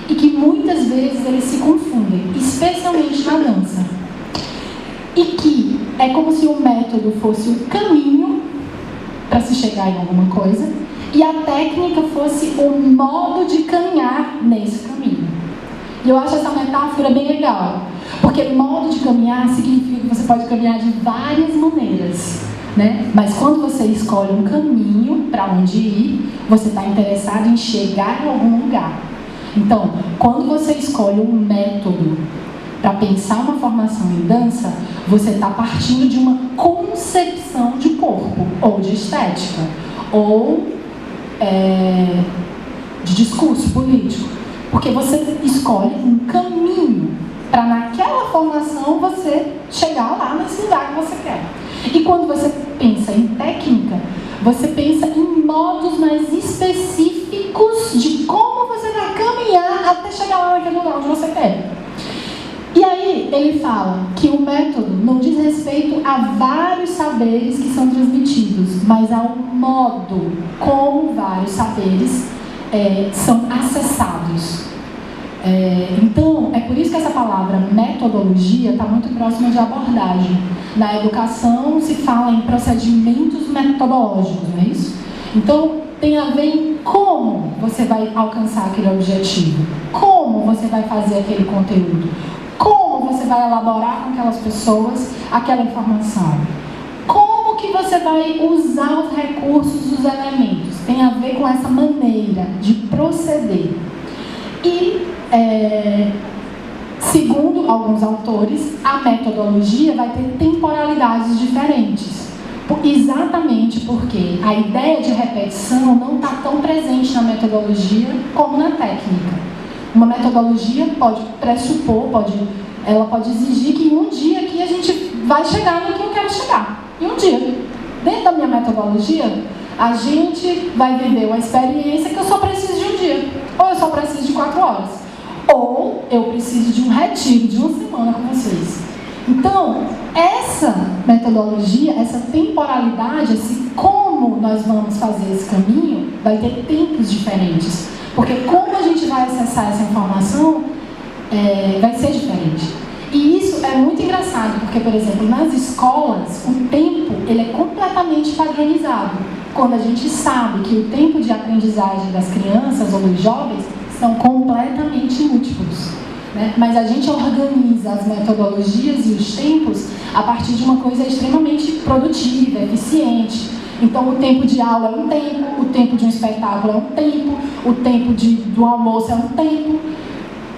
e que muitas vezes eles se confundem, especialmente na dança. E que é como se o método fosse o caminho para se chegar em alguma coisa e a técnica fosse o modo de caminhar nesse caminho. E eu acho essa metáfora bem legal, porque modo de caminhar significa que você pode caminhar de várias maneiras, né? Mas quando você escolhe um caminho para onde ir, você está interessado em chegar em algum lugar. Então, quando você escolhe um método para pensar uma formação em dança, você está partindo de uma concepção de corpo, ou de estética, ou de discurso político. Porque você escolhe um caminho para naquela formação você chegar lá nesse lugar que você quer. E quando você pensa em técnica, você pensa em modos mais específicos de como você vai caminhar até chegar lá naquele lugar onde você quer. E aí ele fala que o método não diz respeito a vários saberes que são transmitidos, mas ao modo como vários saberes são acessados. Então, é por isso que essa palavra metodologia está muito próxima de abordagem. Na educação se fala em procedimentos metodológicos, não é isso? Então, tem a ver em como você vai alcançar aquele objetivo, como você vai fazer aquele conteúdo, como você vai elaborar com aquelas pessoas aquela informação, como que você vai usar os recursos, os elementos. Tem a ver com essa maneira de proceder. E, segundo alguns autores, a metodologia vai ter temporalidades diferentes. Exatamente porque a ideia de repetição não está tão presente na metodologia como na técnica. Uma metodologia pode pressupor, ela pode exigir que em um dia aqui a gente vai chegar no que eu quero chegar. Em um dia. Dentro da minha metodologia, a gente vai viver uma experiência que eu só preciso de um dia. Ou eu só preciso de 4 horas. ou eu preciso de um retiro de uma semana com vocês. Então, essa metodologia, essa temporalidade, assim, como nós vamos fazer esse caminho, vai ter tempos diferentes. Porque como a gente vai acessar essa informação, vai ser diferente. E isso é muito engraçado, porque, por exemplo, nas escolas, o tempo ele é completamente padronizado. Quando a gente sabe que o tempo de aprendizagem das crianças ou dos jovens são completamente múltiplos, né? Mas a gente organiza as metodologias e os tempos a partir de uma coisa extremamente produtiva, eficiente. Então, o tempo de aula é um tempo, o tempo de um espetáculo é um tempo, o tempo do almoço é um tempo.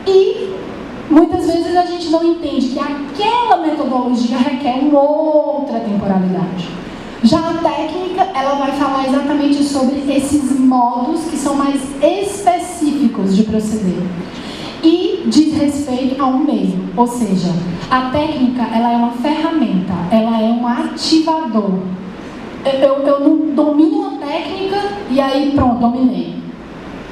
E muitas vezes a gente não entende que aquela metodologia requer uma outra temporalidade. Já a técnica, ela vai falar exatamente sobre esses modos que são mais específicos de proceder. E diz respeito a um meio, ou seja, a técnica, ela é uma ferramenta, ela é um ativador. Eu não domino uma técnica e aí pronto, dominei.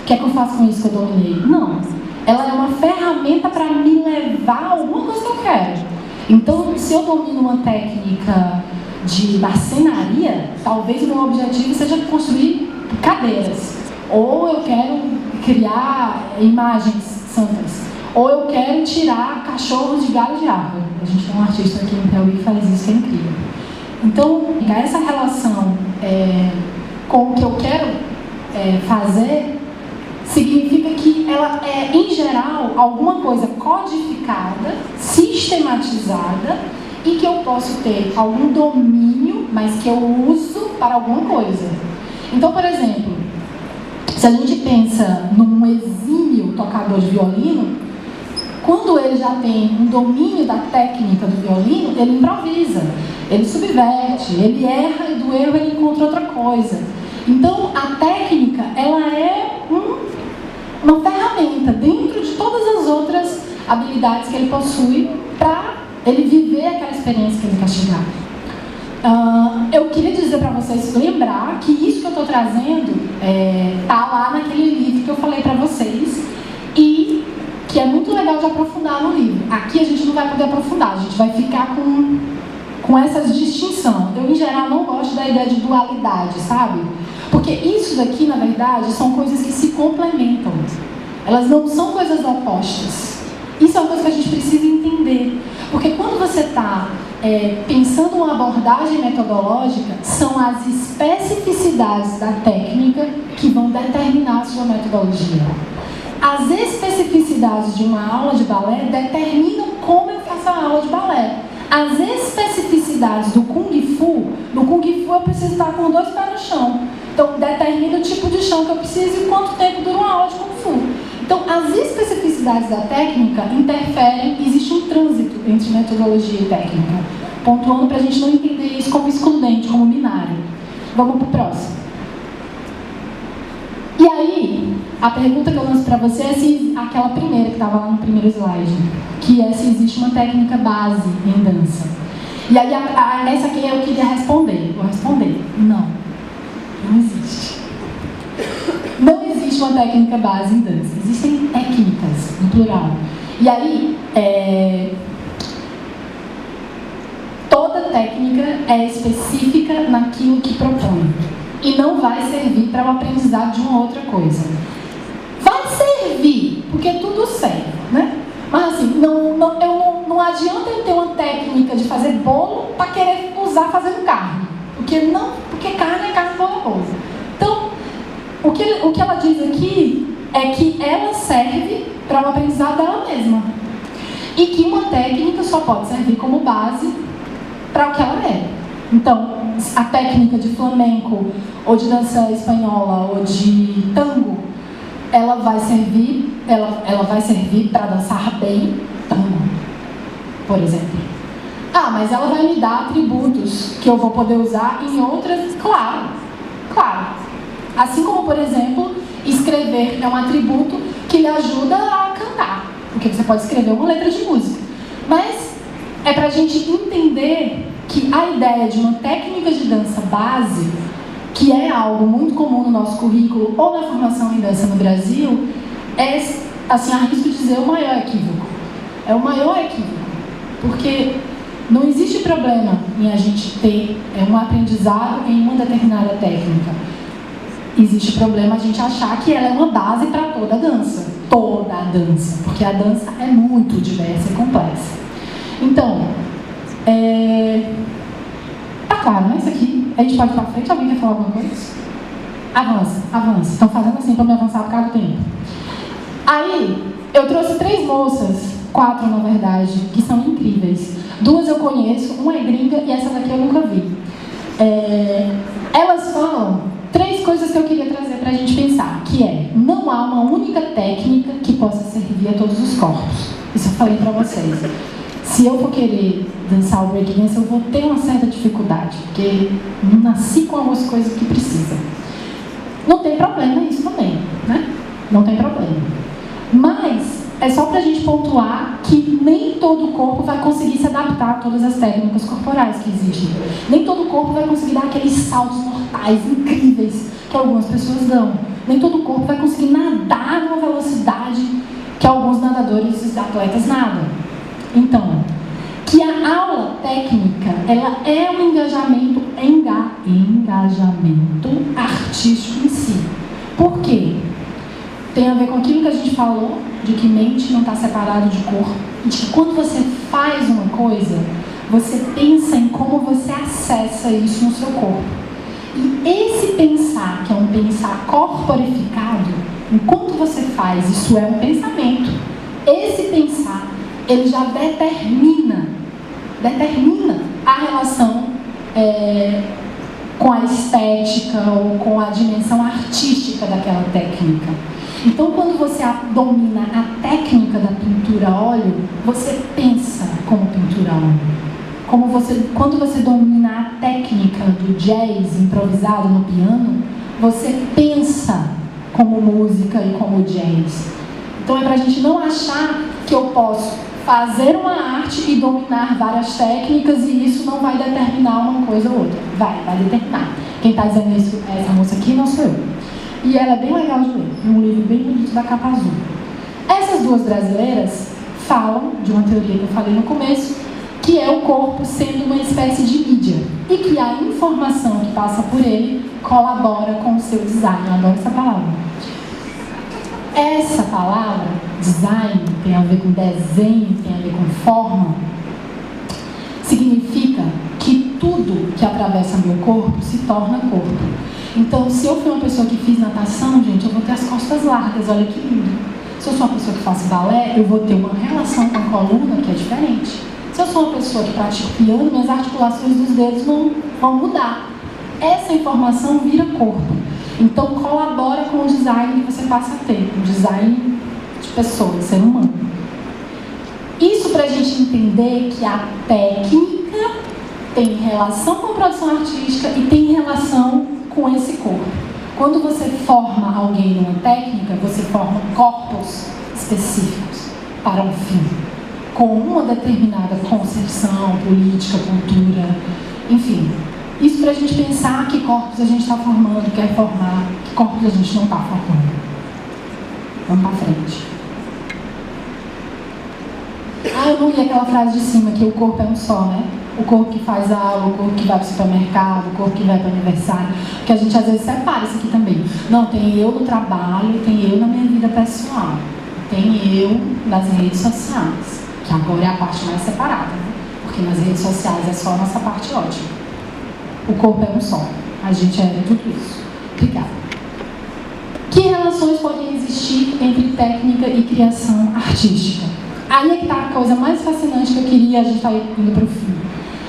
O que é que eu faço com isso que eu dominei? Não. Ela é uma ferramenta para me levar a alguma coisa que eu quero. Então, se eu domino uma técnica de marcenaria, talvez o meu objetivo seja construir cadeiras. Ou eu quero criar imagens santas. Ou eu quero tirar cachorros de galho de árvore. A gente tem um artista aqui em Piauí que faz isso, que é incrível. Então, essa relação com o que eu quero fazer significa que ela é, em geral, alguma coisa codificada, sistematizada e que eu posso ter algum domínio, mas que eu uso para alguma coisa. Então, por exemplo, se a gente pensa num exímio tocador de violino, quando ele já tem um domínio da técnica do violino, ele improvisa, ele subverte, ele erra e do erro ele encontra outra coisa. Então, a técnica, ela é uma ferramenta dentro de todas as outras habilidades que ele possui para ele viver aquela experiência que ele quer chegar. Eu queria dizer para vocês, lembrar que isso que eu estou trazendo está lá naquele livro que eu falei para vocês e que é muito legal de aprofundar no livro. Aqui a gente não vai poder aprofundar, a gente vai ficar com essas distinções. Eu, em geral, não gosto da ideia de dualidade, sabe? Porque isso daqui, na verdade, são coisas que se complementam. Elas não são coisas opostas. Isso é uma coisa que a gente precisa entender. Porque quando você está pensando uma abordagem metodológica, são as especificidades da técnica que vão determinar a sua metodologia. As especificidades de uma aula de balé determinam como eu faço a aula de balé. As especificidades do Kung Fu, no Kung Fu eu preciso estar com 2 pés no chão. Então, determina o tipo de chão que eu preciso e quanto tempo dura uma aula de Kung Fu. Então, as especificidades da técnica interferem, existe um trânsito entre metodologia e técnica. Pontuando para a gente não entender isso como excludente, como binário. Vamos para o próximo. E aí, a pergunta que eu lanço para você é se aquela primeira que estava lá no primeiro slide, que é se existe uma técnica base em dança. E aí, essa aqui eu queria responder. Vou responder. Não existe. Não existe uma técnica base em dança. Existem técnicas, no plural. E aí, toda técnica é específica naquilo que propõe. E não vai servir para o aprendizado de uma outra coisa. Vai servir, porque tudo serve, né? Mas assim, não adianta eu ter uma técnica de fazer bolo para querer usar fazendo carne. Porque carne é carne, bolo é bolo. Então, o que ela diz aqui é que ela serve para o aprendizado dela mesma. E que uma técnica só pode servir como base para o que ela é. Então, a técnica de flamenco, ou de dança espanhola, ou de tango, ela vai servir para dançar bem tango, por exemplo. Mas ela vai me dar atributos que eu vou poder usar em outras. Claro. Assim como, por exemplo, escrever é um atributo que lhe ajuda a cantar, porque você pode escrever uma letra de música. Mas é para a gente entender que a ideia de uma técnica de dança base, que é algo muito comum no nosso currículo ou na formação em dança no Brasil, assim, arrisco dizer, o maior equívoco. É o maior equívoco. Porque não existe problema em a gente ter um aprendizado em uma determinada técnica. Existe problema a gente achar que ela é uma base para toda a dança. Toda a dança. Porque a dança é muito diversa e complexa. Então, tá claro, né? Isso aqui, a gente pode ir pra frente. Alguém quer falar alguma coisa? Avança, avança. Estão fazendo assim para me avançar por causa do tempo. Aí, eu trouxe 3 moças, 4 na verdade, que são incríveis. 2 eu conheço, uma é gringa e essa daqui eu nunca vi. Elas falam 3 coisas que eu queria trazer pra gente pensar, que é, não há uma única técnica que possa servir a todos os corpos. Isso eu falei pra vocês. Se eu for querer dançar o breakdance, eu vou ter uma certa dificuldade, porque não nasci com algumas coisas que precisam. Não tem problema isso também, né? Não tem problema. Mas é só pra gente pontuar que nem todo corpo vai conseguir se adaptar a todas as técnicas corporais que existem. Nem todo corpo vai conseguir dar aqueles saltos mortais incríveis que algumas pessoas dão. Nem todo corpo vai conseguir nadar numa velocidade que alguns nadadores e atletas nadam. Então, que a aula técnica, ela é um engajamento artístico em si. Por quê? Tem a ver com aquilo que a gente falou, de que mente não está separado de corpo. De que quando você faz uma coisa, você pensa em como você acessa isso no seu corpo. E esse pensar, que é um pensar corporificado, enquanto você faz, isso é um pensamento. Esse pensar, ele já determina a relação com a estética ou com a dimensão artística daquela técnica. Então, quando você domina a técnica da pintura a óleo, você pensa como pintura a óleo. Quando você domina a técnica do jazz improvisado no piano, você pensa como música e como jazz. Então, é para a gente não achar que eu posso fazer uma arte e dominar várias técnicas e isso não vai determinar uma coisa ou outra. Vai determinar. Quem está dizendo isso, essa moça aqui, não sou eu. E ela é bem legal de ler, um livro bem bonito da capa azul. Essas 2 brasileiras falam de uma teoria que eu falei no começo, que é o corpo sendo uma espécie de mídia e que a informação que passa por ele colabora com o seu design. Eu adoro essa palavra. Essa palavra, design, tem a ver com desenho, tem a ver com forma, significa que tudo que atravessa meu corpo se torna corpo. Então, se eu for uma pessoa que fiz natação, gente, eu vou ter as costas largas, olha que lindo. Se eu sou uma pessoa que faço balé, eu vou ter uma relação com a coluna que é diferente. Se eu sou uma pessoa que pratica piano, minhas articulações dos dedos vão mudar. Essa informação vira corpo. Então, colabora com o design que você passa a ter, o design de pessoa, de ser humano. Isso para a gente entender que a técnica tem relação com a produção artística e tem relação com esse corpo. Quando você forma alguém numa técnica, você forma corpos específicos para um fim, com uma determinada concepção, política, cultura, enfim. Isso para a gente pensar que corpos a gente está formando, quer formar, que corpos a gente não está formando. Vamos para frente. Eu não li aquela frase de cima, que o corpo é um só, né? O corpo que faz a aula, o corpo que vai para o supermercado, o corpo que vai para o aniversário. Porque a gente às vezes separa isso aqui também. Não, tem eu no trabalho, tem eu na minha vida pessoal. Tem eu nas redes sociais. Que agora é a parte mais separada, né? Porque nas redes sociais é só a nossa parte ótima. O corpo é um só. A gente é tudo isso. Obrigada. Que relações podem existir entre técnica e criação artística? Aí é que está a coisa mais fascinante que eu queria, a gente está indo para o fim.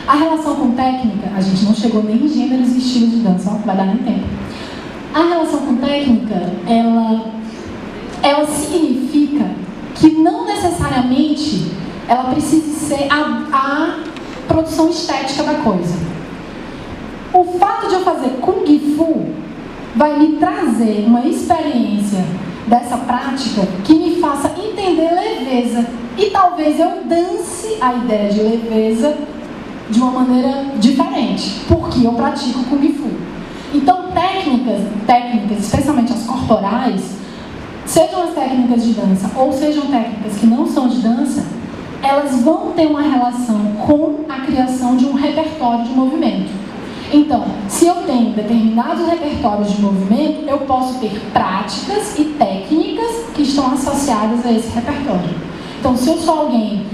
A relação com técnica, a gente não chegou nem em gêneros e estilos de dança, ó, vai dar nem tempo. A relação com técnica, ela significa que não necessariamente ela precisa ser a produção estética da coisa. O fato de eu fazer Kung Fu vai me trazer uma experiência dessa prática que me faça entender leveza. E talvez eu dance a ideia de leveza de uma maneira diferente, porque eu pratico Kung Fu. Então, técnicas, especialmente as corporais, sejam as técnicas de dança ou sejam técnicas que não são de dança, elas vão ter uma relação com a criação de um repertório de movimento. Então, se eu tenho determinados repertórios de movimento, eu posso ter práticas e técnicas que estão associadas a esse repertório. Então, se eu sou alguém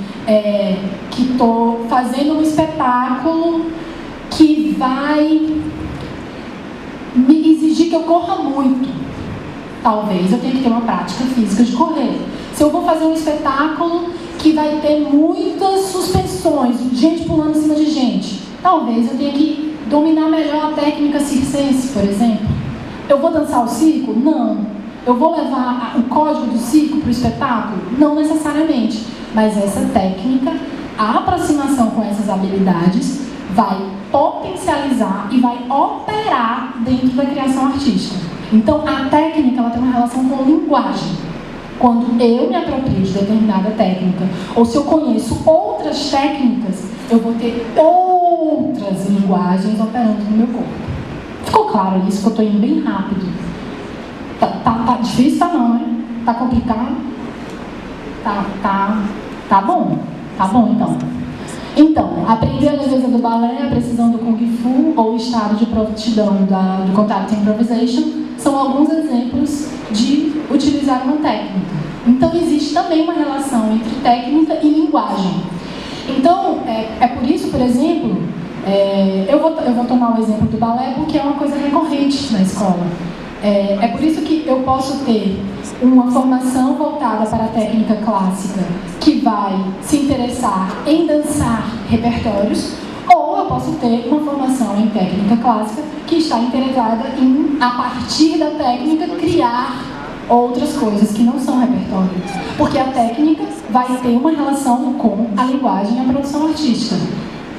que estou fazendo um espetáculo que vai me exigir que eu corra muito, talvez eu tenha que ter uma prática física de correr. Se eu vou fazer um espetáculo que vai ter muitas suspensões, gente pulando em cima de gente, talvez eu tenha que dominar melhor a técnica circense, por exemplo. Eu vou dançar o circo? Não. Eu vou levar o código do circo para o espetáculo? Não necessariamente. Mas essa técnica, a aproximação com essas habilidades, vai potencializar e vai operar dentro da criação artística. Então, a técnica ela tem uma relação com linguagem. Quando eu me aproprio de determinada técnica, ou se eu conheço outras técnicas, eu vou ter outras linguagens operando no meu corpo. Ficou claro isso? Que eu estou indo bem rápido. Tá difícil? Tá não, né? Tá complicado? Tá bom. Tá bom, então. Então, aprender a leveza do balé, a precisão do Kung Fu ou o estado de prontidão do Contact Improvisation são alguns exemplos de utilizar uma técnica. Então, existe também uma relação entre técnica e linguagem. Então, é por isso, por exemplo, eu vou tomar o exemplo do balé porque é uma coisa recorrente na escola. É por isso que eu posso ter uma formação voltada para a técnica clássica que vai se interessar em dançar repertórios, ou eu posso ter uma formação em técnica clássica que está interessada em, a partir da técnica, criar outras coisas que não são repertório. Porque a técnica vai ter uma relação com a linguagem e a produção artística.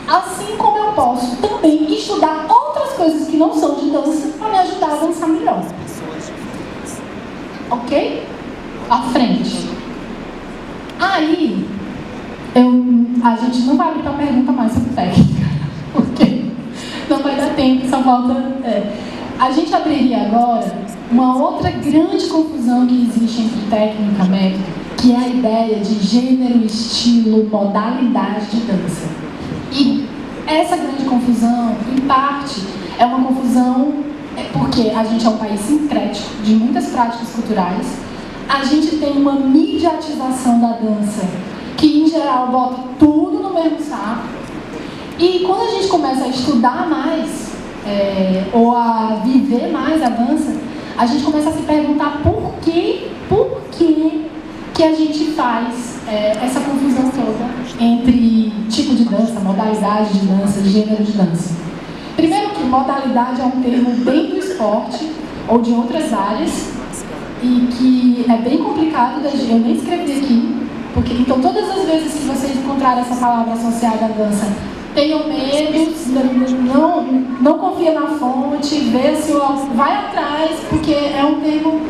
Assim como eu posso também estudar outras coisas que não são de dança para me ajudar a dançar melhor. Ok? À frente. Aí, a gente não vai abrir para pergunta mais sobre técnica, porque não vai dar tempo, só falta... A gente abriria agora uma outra grande confusão que existe entre técnica e método, que é a ideia de gênero, estilo, modalidade de dança. E essa grande confusão, em parte, é uma confusão porque a gente é um país sincrético de muitas práticas culturais. A gente tem uma mediatização da dança que, em geral, bota tudo no mesmo saco. E quando a gente começa a estudar mais, ou a viver mais a dança, a gente começa a se perguntar por que que a gente faz essa confusão toda entre tipo de dança, modalidade de dança, gênero de dança. Primeiro que modalidade é um termo bem do esporte ou de outras áreas e que é bem complicado, eu nem escrevi aqui, porque então todas as vezes que vocês encontrarem essa palavra associada à dança, tenham medo, não confia na fonte, vê se vai atrás, porque é um termo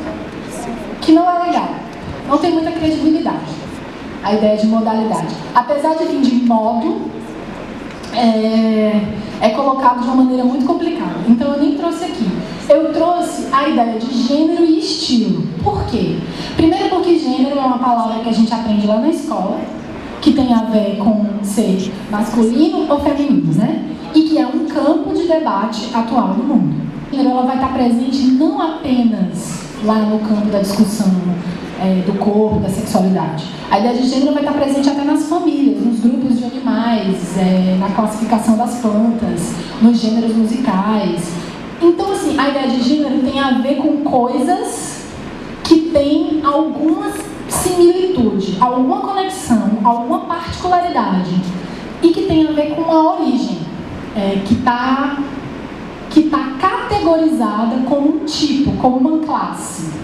que não é legal, não tem muita credibilidade, a ideia de modalidade. Apesar de vir de modo, é colocado de uma maneira muito complicada. Então eu nem trouxe aqui. Eu trouxe a ideia de gênero e estilo. Por quê? Primeiro porque gênero é uma palavra que a gente aprende lá na escola, que tem a ver com ser masculino ou feminino, né? E que é um campo de debate atual no mundo. Ela vai estar presente não apenas lá no campo da discussão do corpo, da sexualidade. A ideia de gênero vai estar presente até nas famílias, nos grupos de animais, na classificação das plantas, nos gêneros musicais. Então, assim, a ideia de gênero tem a ver com coisas que têm alguma similitude, alguma conexão, alguma particularidade e que tem a ver com a origem, que está categorizada como um tipo, como uma classe.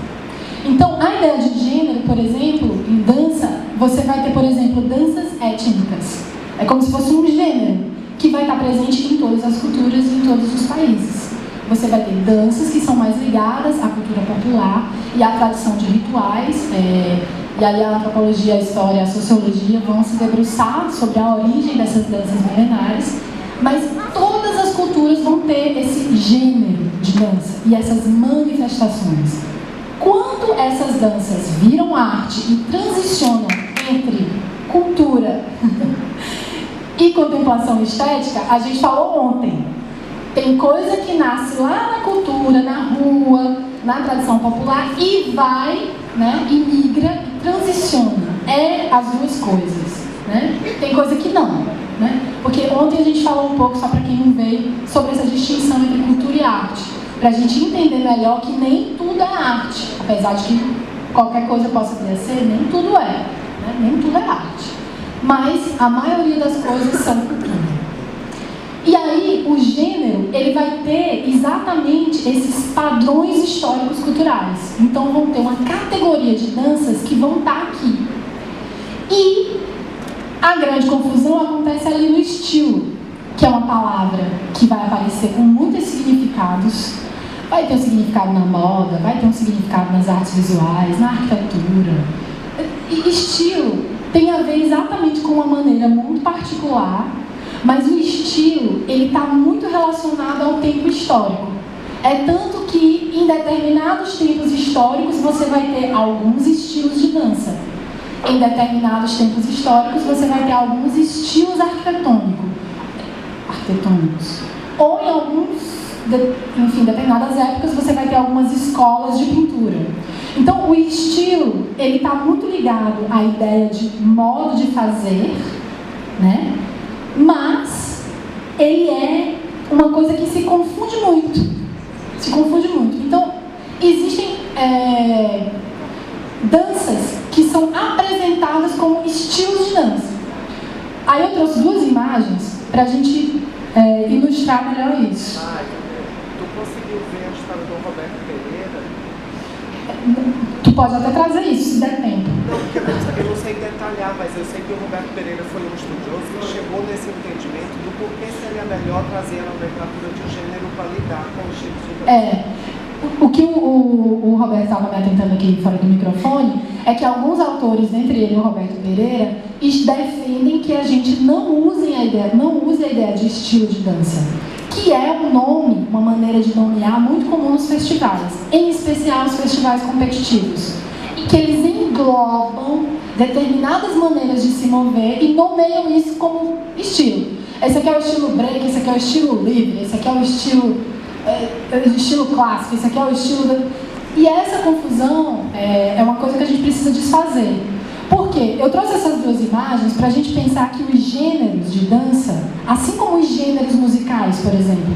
Então, a ideia de gênero, por exemplo, em dança, você vai ter, por exemplo, danças étnicas. É como se fosse um gênero que vai estar presente em todas as culturas e em todos os países. Você vai ter danças que são mais ligadas à cultura popular e à tradição de rituais, e aí a antropologia, a história, a sociologia vão se debruçar sobre a origem dessas danças milenares, mas todas as culturas vão ter esse gênero de dança e essas manifestações. Quando essas danças viram arte e transicionam entre cultura e contemplação estética, a gente falou ontem. Tem coisa que nasce lá na cultura, na rua, na tradição popular e vai, né, e migra e transiciona. É as duas coisas, né? Tem coisa que não, né? Porque ontem a gente falou um pouco, só para quem não veio, sobre essa distinção entre cultura e arte. Para a gente entender melhor que nem tudo é arte. Apesar de que qualquer coisa possa vir a ser, nem tudo é, né? Nem tudo é arte. Mas a maioria das coisas são cultura. E aí, o gênero, ele vai ter exatamente esses padrões históricos culturais. Então, vão ter uma categoria de danças que vão estar aqui. E a grande confusão acontece ali no estilo, que é uma palavra que vai aparecer com muitos significados. Vai ter um significado na moda, vai ter um significado nas artes visuais, na arquitetura. E estilo tem a ver exatamente com uma maneira muito particular, mas o estilo, ele está muito relacionado ao tempo histórico. É tanto que, em determinados tempos históricos, você vai ter alguns estilos de dança. Em determinados tempos históricos, você vai ter alguns estilos arquitetônicos. Ou em determinadas épocas, você vai ter algumas escolas de pintura. Então, o estilo, ele está muito ligado à ideia de modo de fazer, né? Mas ele é uma coisa que se confunde muito. Então, existem danças que são apresentadas como estilos de dança. Aí eu trouxe duas imagens para a gente ilustrar melhor isso. Tu conseguiu ver a história do Roberto Pereira? Tu pode até trazer isso, se der tempo. Não, porque eu não sei detalhar, mas eu sei que o Roberto Pereira foi um estudioso e chegou nesse entendimento do porquê seria melhor trazer a nomenclatura de um gênero para lidar com os estilos de dança. O que o Roberto estava me atentando aqui fora do microfone é que alguns autores, entre eles o Roberto Pereira, defendem que a gente não use a ideia de estilo de dança, que é um nome, uma maneira de nomear muito comum nos festivais, em especial os festivais competitivos, e que eles englobam determinadas maneiras de se mover e nomeiam isso como estilo. Esse aqui é o estilo break, esse aqui é o estilo livre, esse aqui é o estilo clássico, esse aqui é o estilo... E essa confusão é uma coisa que a gente precisa desfazer. Por quê? Eu trouxe essas duas imagens para a gente pensar que os gêneros de dança, assim como os gêneros musicais, por exemplo,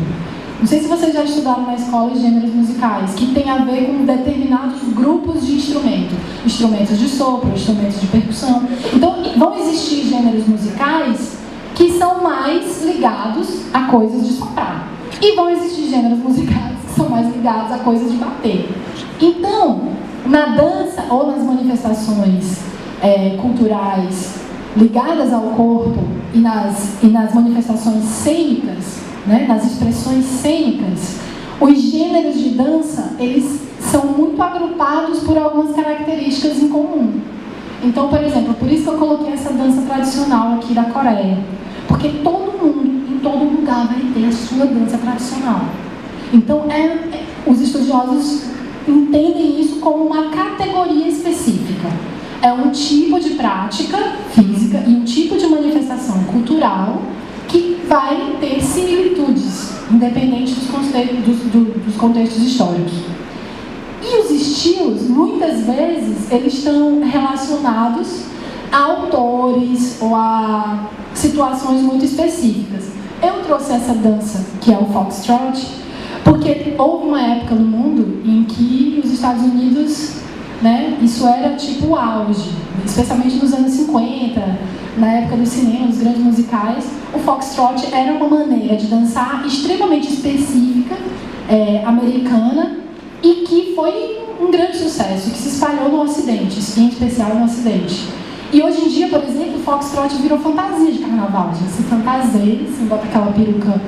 não sei se vocês já estudaram na escola os gêneros musicais, que tem a ver com determinados grupos de instrumentos de sopro, instrumentos de percussão. Então, vão existir gêneros musicais que são mais ligados a coisas de soprar. E vão existir gêneros musicais que são mais ligados a coisas de bater. Então, na dança ou nas manifestações culturais ligadas ao corpo e nas manifestações cênicas, né, nas expressões cênicas, os gêneros de dança, eles são muito agrupados por algumas características em comum. Então, por exemplo, por isso que eu coloquei essa dança tradicional aqui da Coreia. Porque todo mundo, em todo lugar, vai ter a sua dança tradicional. Então, os estudiosos entendem isso como uma categoria específica. É um tipo de prática física e um tipo de manifestação cultural que vai ter similitudes, independente dos contextos históricos. E os estilos, muitas vezes, eles estão relacionados a autores ou a situações muito específicas. Eu trouxe essa dança, que é o Foxtrot, porque houve uma época no mundo em que os Estados Unidos, né, isso era tipo o auge, especialmente nos anos 50, na época do cinema, dos grandes musicais. O Foxtrot era uma maneira de dançar extremamente específica, americana, e que foi um grande sucesso, que se espalhou no Ocidente, em especial no Ocidente. E hoje em dia, por exemplo, o Foxtrot virou fantasia de carnaval. A gente se fantasia, você bota aquela peruca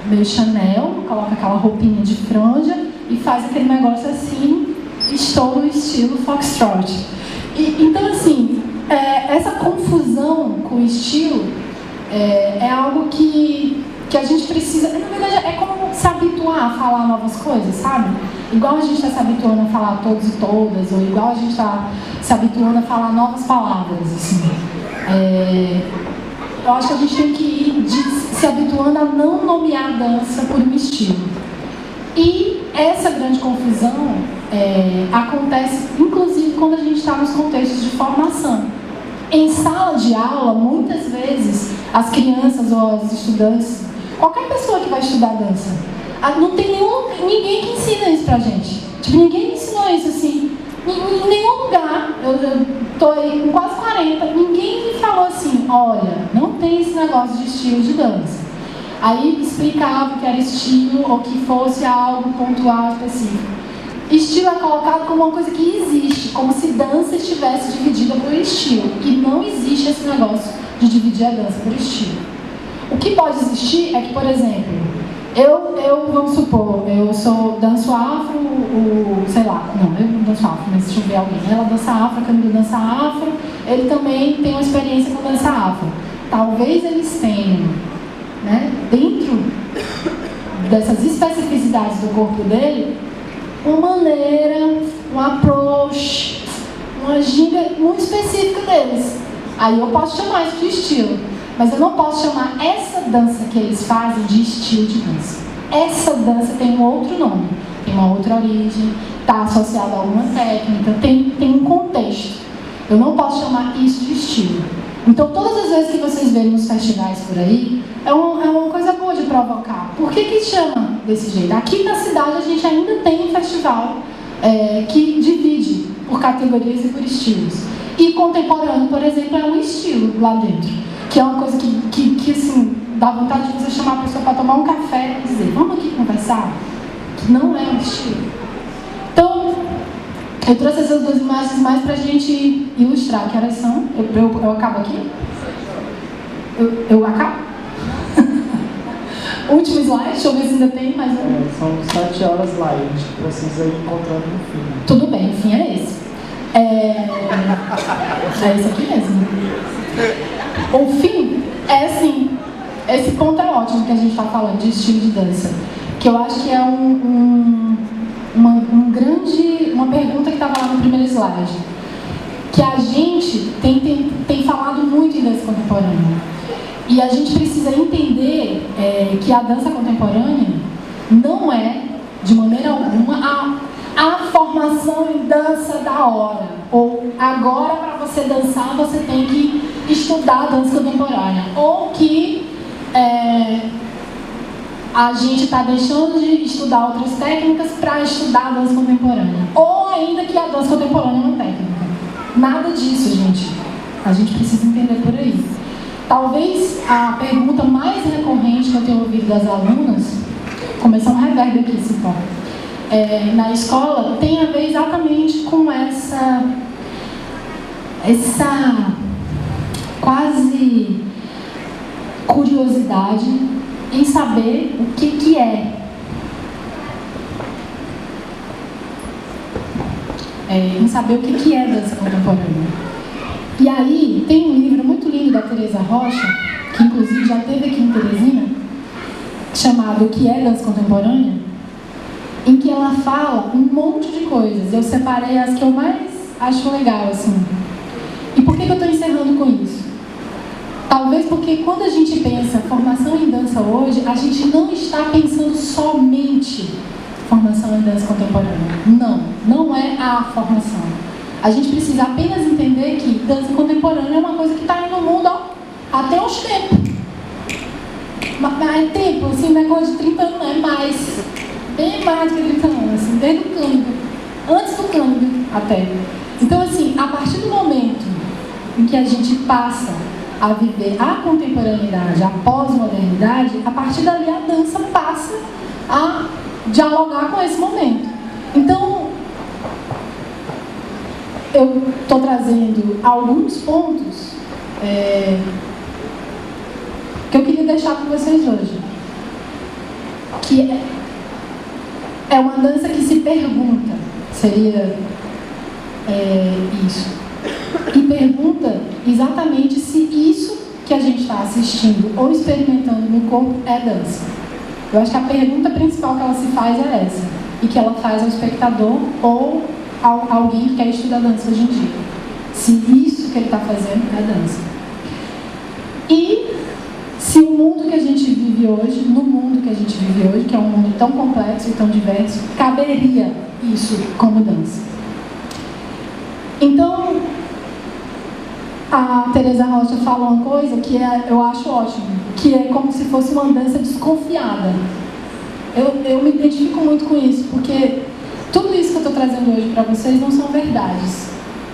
meio Chanel, coloca aquela roupinha de franja e faz aquele negócio assim, estou no estilo Foxtrot. Então, assim, essa confusão com o estilo é algo que a gente precisa... Na verdade, é como se habituar a falar novas coisas, sabe? igual a gente está se habituando a falar todos e todas, ou igual a gente está se habituando a falar novas palavras, assim. Eu acho que a gente tem que ir se habituando a não nomear a dança por um estilo. E essa grande confusão acontece, inclusive, quando a gente está nos contextos de formação. Em sala de aula, muitas vezes, as crianças ou os estudantes, qualquer pessoa que vai estudar dança, não tem ninguém que ensina isso pra gente. Tipo, ninguém me ensinou isso assim. Em nenhum lugar, eu tô aí com quase 40, ninguém me falou assim, olha, não tem esse negócio de estilo de dança. Aí explicava que era estilo ou que fosse algo pontual, específico. Estilo é colocado como uma coisa que existe, como se dança estivesse dividida por estilo. E não existe esse negócio de dividir a dança por estilo. O que pode existir é que, por exemplo, vamos supor, eu danço afro, sei lá, não, eu não danço afro, mas deixa eu ver alguém. Ela dança afro, a Camila dança afro, ele também tem uma experiência com dança afro. Talvez eles tenham, né, dentro dessas especificidades do corpo dele, uma maneira, um approach, uma ginga muito específica deles. Aí eu posso chamar isso de estilo, mas eu não posso chamar essa dança que eles fazem de estilo de dança. Essa dança tem um outro nome, tem uma outra origem, está associada a alguma técnica, tem um contexto. Eu não posso chamar isso de estilo. Então, todas as vezes que vocês veem nos festivais por aí, é uma coisa boa de provocar. Por que chama desse jeito? Aqui na cidade a gente ainda tem um festival que divide por categorias e por estilos. E contemporâneo, por exemplo, é um estilo lá dentro. Que é uma coisa que assim, dá vontade de você chamar a pessoa para tomar um café e dizer, vamos aqui conversar? Que não é um estilo. Então, eu trouxe essas duas imagens mais para a gente ilustrar. Que horas são? Eu acabo aqui? Eu acabo? Último slide, deixa eu ver se ainda tem mais um. São 7 horas lá, a gente precisa ir encontrando no fim. Tudo bem, o fim é esse. É esse aqui mesmo. O fim é assim, esse ponto é ótimo que a gente está falando de estilo de dança. Que eu acho que é uma pergunta que estava lá no primeiro slide. Que a gente tem falado muito em dança contemporânea. E a gente precisa entender que a dança contemporânea não é, de maneira alguma, a formação em dança da hora. Ou agora, para você dançar, você tem que estudar a dança contemporânea. Ou que a gente está deixando de estudar outras técnicas para estudar a dança contemporânea. Ou ainda que a dança contemporânea é uma técnica. Nada disso, gente. A gente precisa entender por aí. Talvez a pergunta mais recorrente que eu tenho ouvido das alunas, começar um reverb aqui, se for, na escola, tem a ver exatamente com essa quase curiosidade em saber o que é. Em saber o que é dança contemporânea. E aí, tem um livro muito lindo da Teresa Rocha, que inclusive já teve aqui em Teresina, chamado O que é dança contemporânea, em que ela fala um monte de coisas. Eu separei as que eu mais acho legal, assim. E por que eu estou encerrando com isso? Talvez porque quando a gente pensa formação em dança hoje, a gente não está pensando somente formação em dança contemporânea. Não é a formação. A gente precisa apenas entender que dança contemporânea é uma coisa que está aí no mundo até uns tempos. Mas é tempo, assim, não é coisa de 30 anos, não é mais. Bem mais de 30 anos, assim, desde o câmbio. Antes do câmbio, até. Então, assim, a partir do momento em que a gente passa a viver a contemporaneidade, a pós-modernidade, a partir dali a dança passa a dialogar com esse momento. Então, eu estou trazendo alguns pontos que eu queria deixar com vocês hoje. Que é uma dança que se pergunta, seria isso. E pergunta exatamente se isso que a gente está assistindo ou experimentando no corpo é dança. Eu acho que a pergunta principal que ela se faz é essa. e que ela faz ao espectador ou alguém que quer estudar dança hoje em dia. Se isso que ele está fazendo é dança. E se o mundo que a gente vive hoje, no mundo que a gente vive hoje, que é um mundo tão complexo e tão diverso, caberia isso como dança. Então, a Teresa Rocha falou uma coisa que eu acho ótimo, que é como se fosse uma dança desconfiada. Eu me identifico muito com isso, porque tudo isso que eu estou trazendo hoje para vocês não são verdades.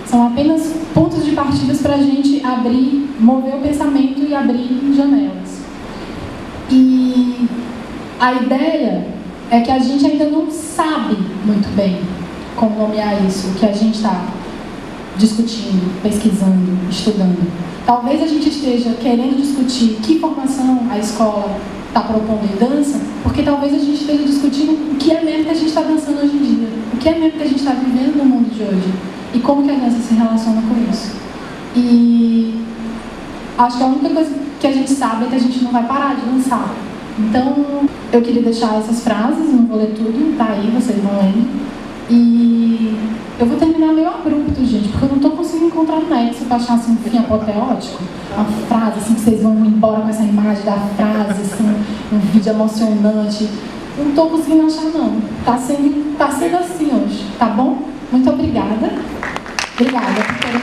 São apenas pontos de partida para a gente abrir, mover o pensamento e abrir janelas. E a ideia é que a gente ainda não sabe muito bem como nomear isso, o que a gente está discutindo, pesquisando, estudando. Talvez a gente esteja querendo discutir que formação a escola está propondo em dança, porque talvez a gente esteja discutindo o que é mesmo que a gente está dançando hoje em dia, o que é mesmo que a gente está vivendo no mundo de hoje e como que a dança se relaciona com isso. E acho que a única coisa que a gente sabe é que a gente não vai parar de dançar. Então, eu queria deixar essas frases, não vou ler tudo, tá aí, vocês vão ler. E eu vou terminar meio abrupto, gente, porque eu não estou conseguindo encontrar um nexo para achar assim, um fim apoteótico. Uma frase assim que vocês vão embora com essa imagem da frase, assim, um vídeo emocionante. Não estou conseguindo achar, não. Tá sendo assim hoje, tá bom? Muito obrigada. Obrigada por terem